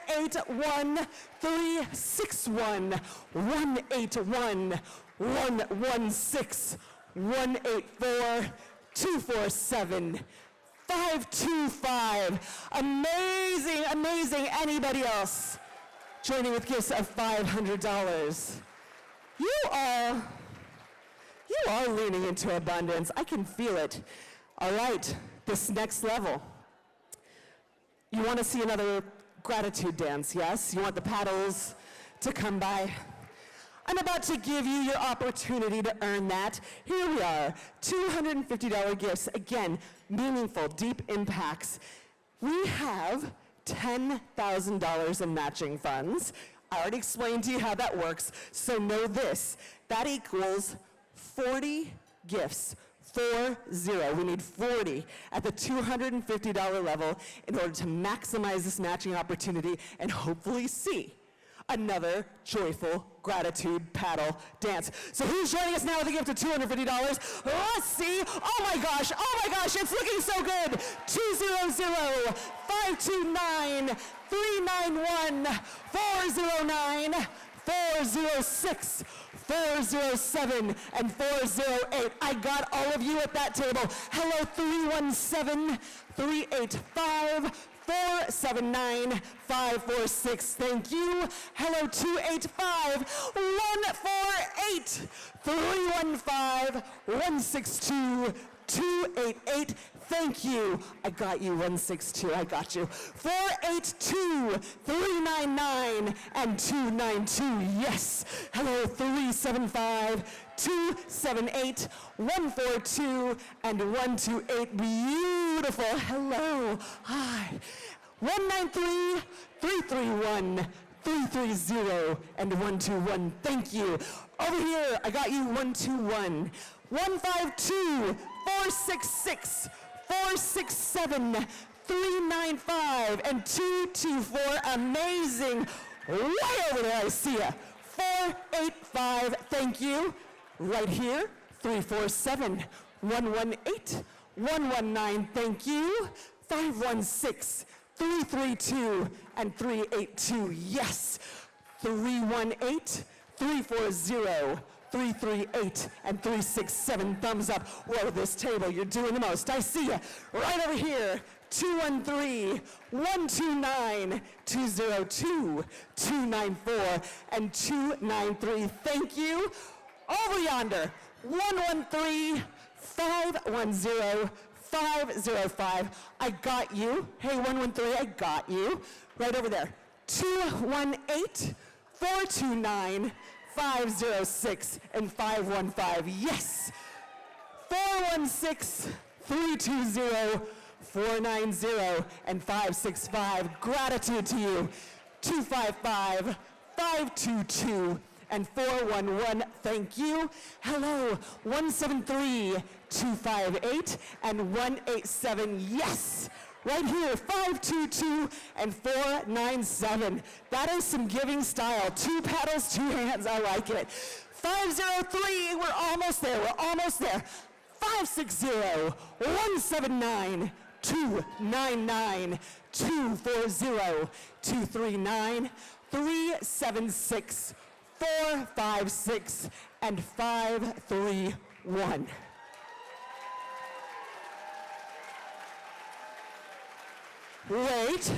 481-361, 181-116, 184-247, 525. Amazing. Anybody else joining with gifts of $500? You are leaning into abundance. I can feel it. All right, this next level. You want to see another gratitude dance, yes? You want the paddles to come by? I'm about to give you your opportunity to earn that. Here we are, $250 gifts. Again, meaningful, deep impacts. We have $10,000 in matching funds. I already explained to you how that works, so know this. That equals 40 gifts. 40. We need 40 at the $250 level in order to maximize this matching opportunity and hopefully see another joyful gratitude paddle dance. So who's joining us now with a gift of $250? Let's see. Oh my gosh, it's looking so good. 200-529-391-409, 406, 407, and 408. I got all of you at that table. Hello, 317, 385, 479, 546. Thank you. Hello, 285, 148, 315, 162, 288. Thank you. I got you, 162. I got you. 482, 399, and 292. Yes. Hello, 375, 278, 142, and 128. Beautiful. Hello. Hi. 193, 331, 330, and 121. Thank you. Over here, I got you 121. 152, 466, 467, 395, and 224. Amazing. Way over there, I see ya. 485, thank you. Right here, 347, 118, 119, thank you. 516, 332, and 382. Yes. 318, 340, 338, and 367. Thumbs up. Whoa, this table, you're doing the most. I see you. Right over here. 213, 129, 202, 294, and 293. Thank you. Over yonder. 113, 510, 505. I got you. Hey, 113, I got you. Right over there. 218, 429, 506, and 515. Yes. 416, 320, 490, and 565. Gratitude to you. 255, 522, and 411. Thank you. Hello. 173, 258, and 187. Yes. Right here, 522 and 497. That is some giving style. 2 paddles, 2 hands. I like it. 503, we're almost there. We're almost there. 560, 179, 299, 240, 239, 376, 456, and 531. Wait.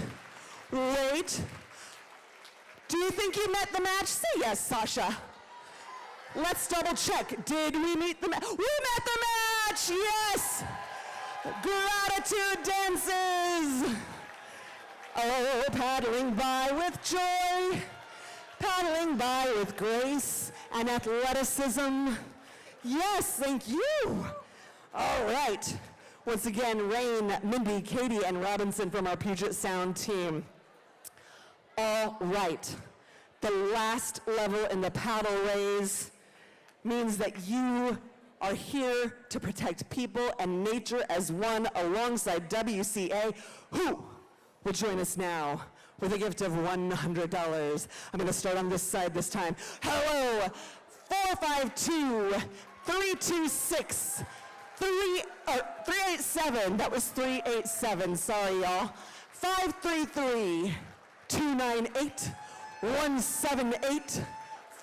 Do you think you met the match? Say yes, Sasha. Let's double check. Did we meet the match? We met the match! Yes! Gratitude dances! Oh, paddling by with joy, paddling by with grace and athleticism. Yes, thank you. All right. Once again, Rain, Mindy, Katie, and Robinson from our Puget Sound team. All right. The last level in the paddle raise means that you are here to protect people and nature as one alongside WCA, who will join us now with a gift of $100. I'm going to start on this side this time. Hello, 452, 326, 387, that was 387, sorry y'all. 533, 298, 178,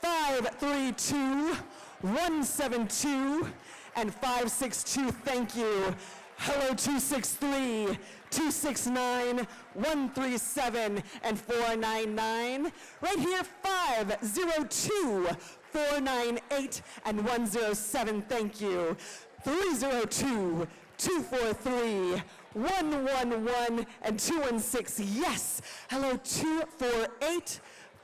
532, 172, and 562, thank you. Hello, 263, 269, 137, and 499. Right here, 502, 498, and 107, thank you. 302, 243, 111, and 216, yes. Hello, 248,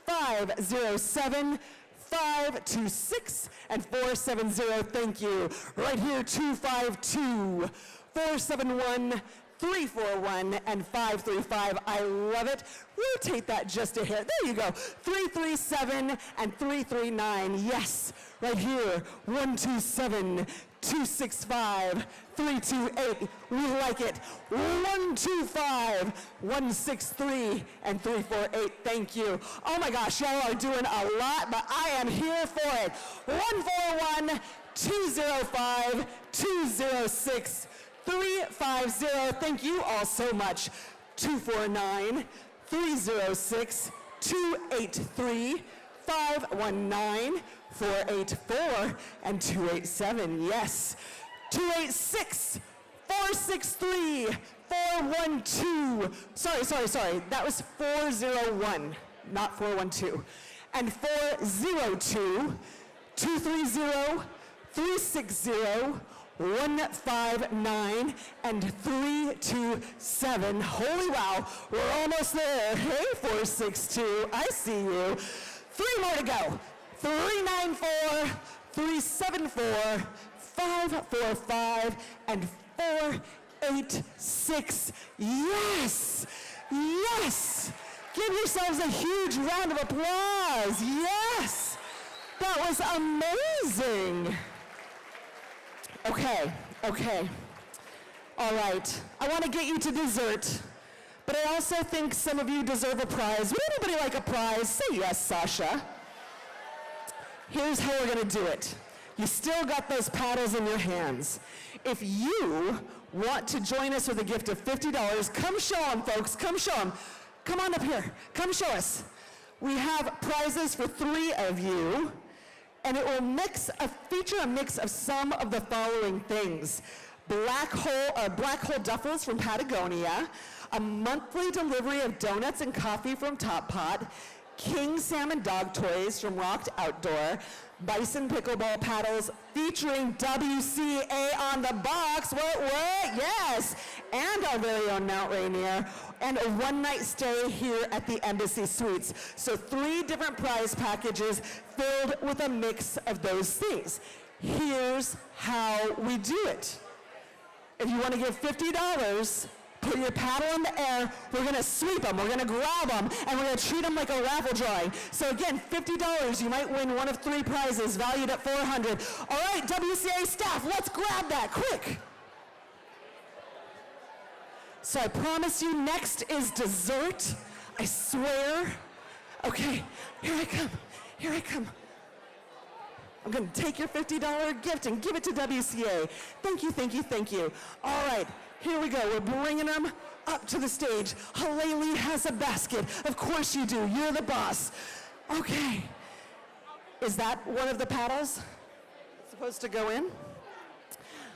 507, 526, and 470, thank you. Right here, 252, 471, 341, and 535. I love it. Rotate that just a hair. There you go. 337 and 339. Yes. Right here. 127, 265, 328. We like it. 125, 163, and 348. Thank you. Oh my gosh, y'all are doing a lot, but I am here for it. 141, 205, 206, 350. Thank you all so much. 249, 306, 283, 519, 484, and 287. Yes. 286, 463, 412. Sorry. That was 401, not 412. And 402, 230, 360, 159, and 327. Holy wow, we're almost there. Hey, 462, I see you. 3 more to go. 394, 374, 545, and 486. Yes! Yes! Give yourselves a huge round of applause. Yes! That was amazing. Okay. All right. I want to get you to dessert, but I also think some of you deserve a prize. Would anybody like a prize? Say yes, Sasha. Here's how we're going to do it. You still got those paddles in your hands. If you want to join us with a gift of $50, come show them, folks. Come show them. Come on up here. Come show us. We have prizes for 3 of you, and it will feature a mix of some of the following things. Black hole duffels from Patagonia, a monthly delivery of donuts and coffee from Top Pot, king salmon dog toys from Rocked Outdoor, bison pickleball paddles featuring WCA on the box, what, yes, and our very own Mount Rainier, and a one-night stay here at the Embassy Suites. So 3 different prize packages filled with a mix of those things. Here's how we do it. If you want to give $50, put your paddle in the air, we're going to sweep them, we're going to grab them, and we're going to treat them like a raffle drawing. So again, $50, you might win one of 3 prizes valued at $400. All right, WCA staff, let's grab that, quick. So I promise you, next is dessert, I swear. Okay, here I come. I'm going to take your $50 gift and give it to WCA. Thank you. All right. Here we go. We're bringing them up to the stage. Haleli has a basket. Of course you do. You're the boss. Okay. Is that one of the paddles supposed to go in?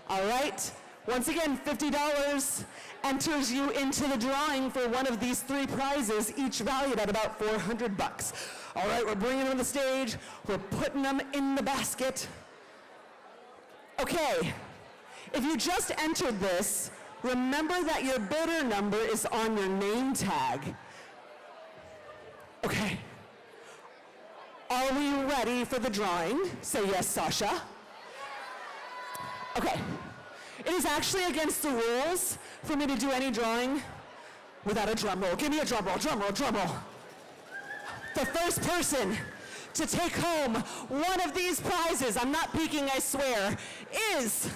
All right. Once again, $50 enters you into the drawing for one of these 3 prizes, each valued at about $400. All right, we're bringing them to the stage. We're putting them in the basket. Okay. If you just entered this, remember that your bidder number is on your name tag. Okay. Are we ready for the drawing? Say yes, Sasha. Okay. It is actually against the rules for me to do any drawing without a drum roll. Give me a drum roll. The first person to take home one of these prizes, I'm not peeking, I swear, is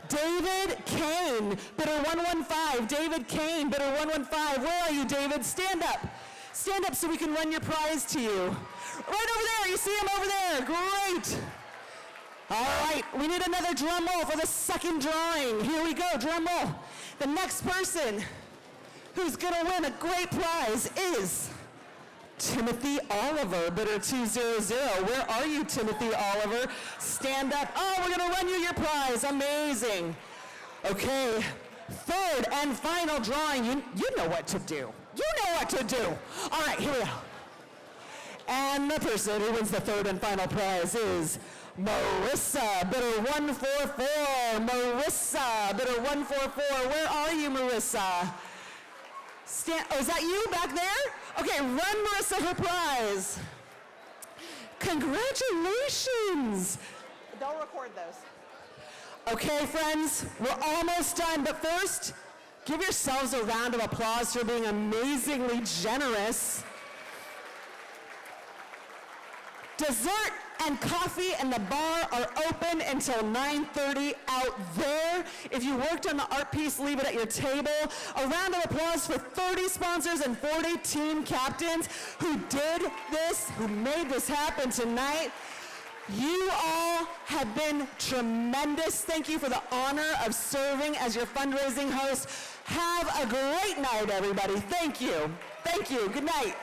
David Kane, bidder 115. David Kane, bidder 115. Where are you, David? Stand up. Stand up so we can run your prize to you. Right over there. You see him over there. Great. All right. We need another drum roll for the second drawing. Here we go. Drum roll. The next person who's going to win a great prize is Timothy Oliver, bidder 200. Where are you, Timothy Oliver? Stand up. Oh, we're going to run you your prize. Amazing. Okay, 3rd and final drawing. You know what to do. All right, here we go. And the person who wins the 3rd and final prize is Marissa, bidder 144. Marissa, bidder 144. Where are you, Marissa? Oh, is that you back there? Okay, run Marissa her prize. Congratulations. They'll record those. Okay, friends, we're almost done, but first, give yourselves a round of applause for being amazingly generous. Dessert and coffee and the bar are open until 9:30 out there. If you worked on the art piece, leave it at your table. A round of applause for 30 sponsors and 40 team captains who did this, who made this happen tonight. You all have been tremendous. Thank you for the honor of serving as your fundraising host. Have a great night, everybody. Thank you. Good night.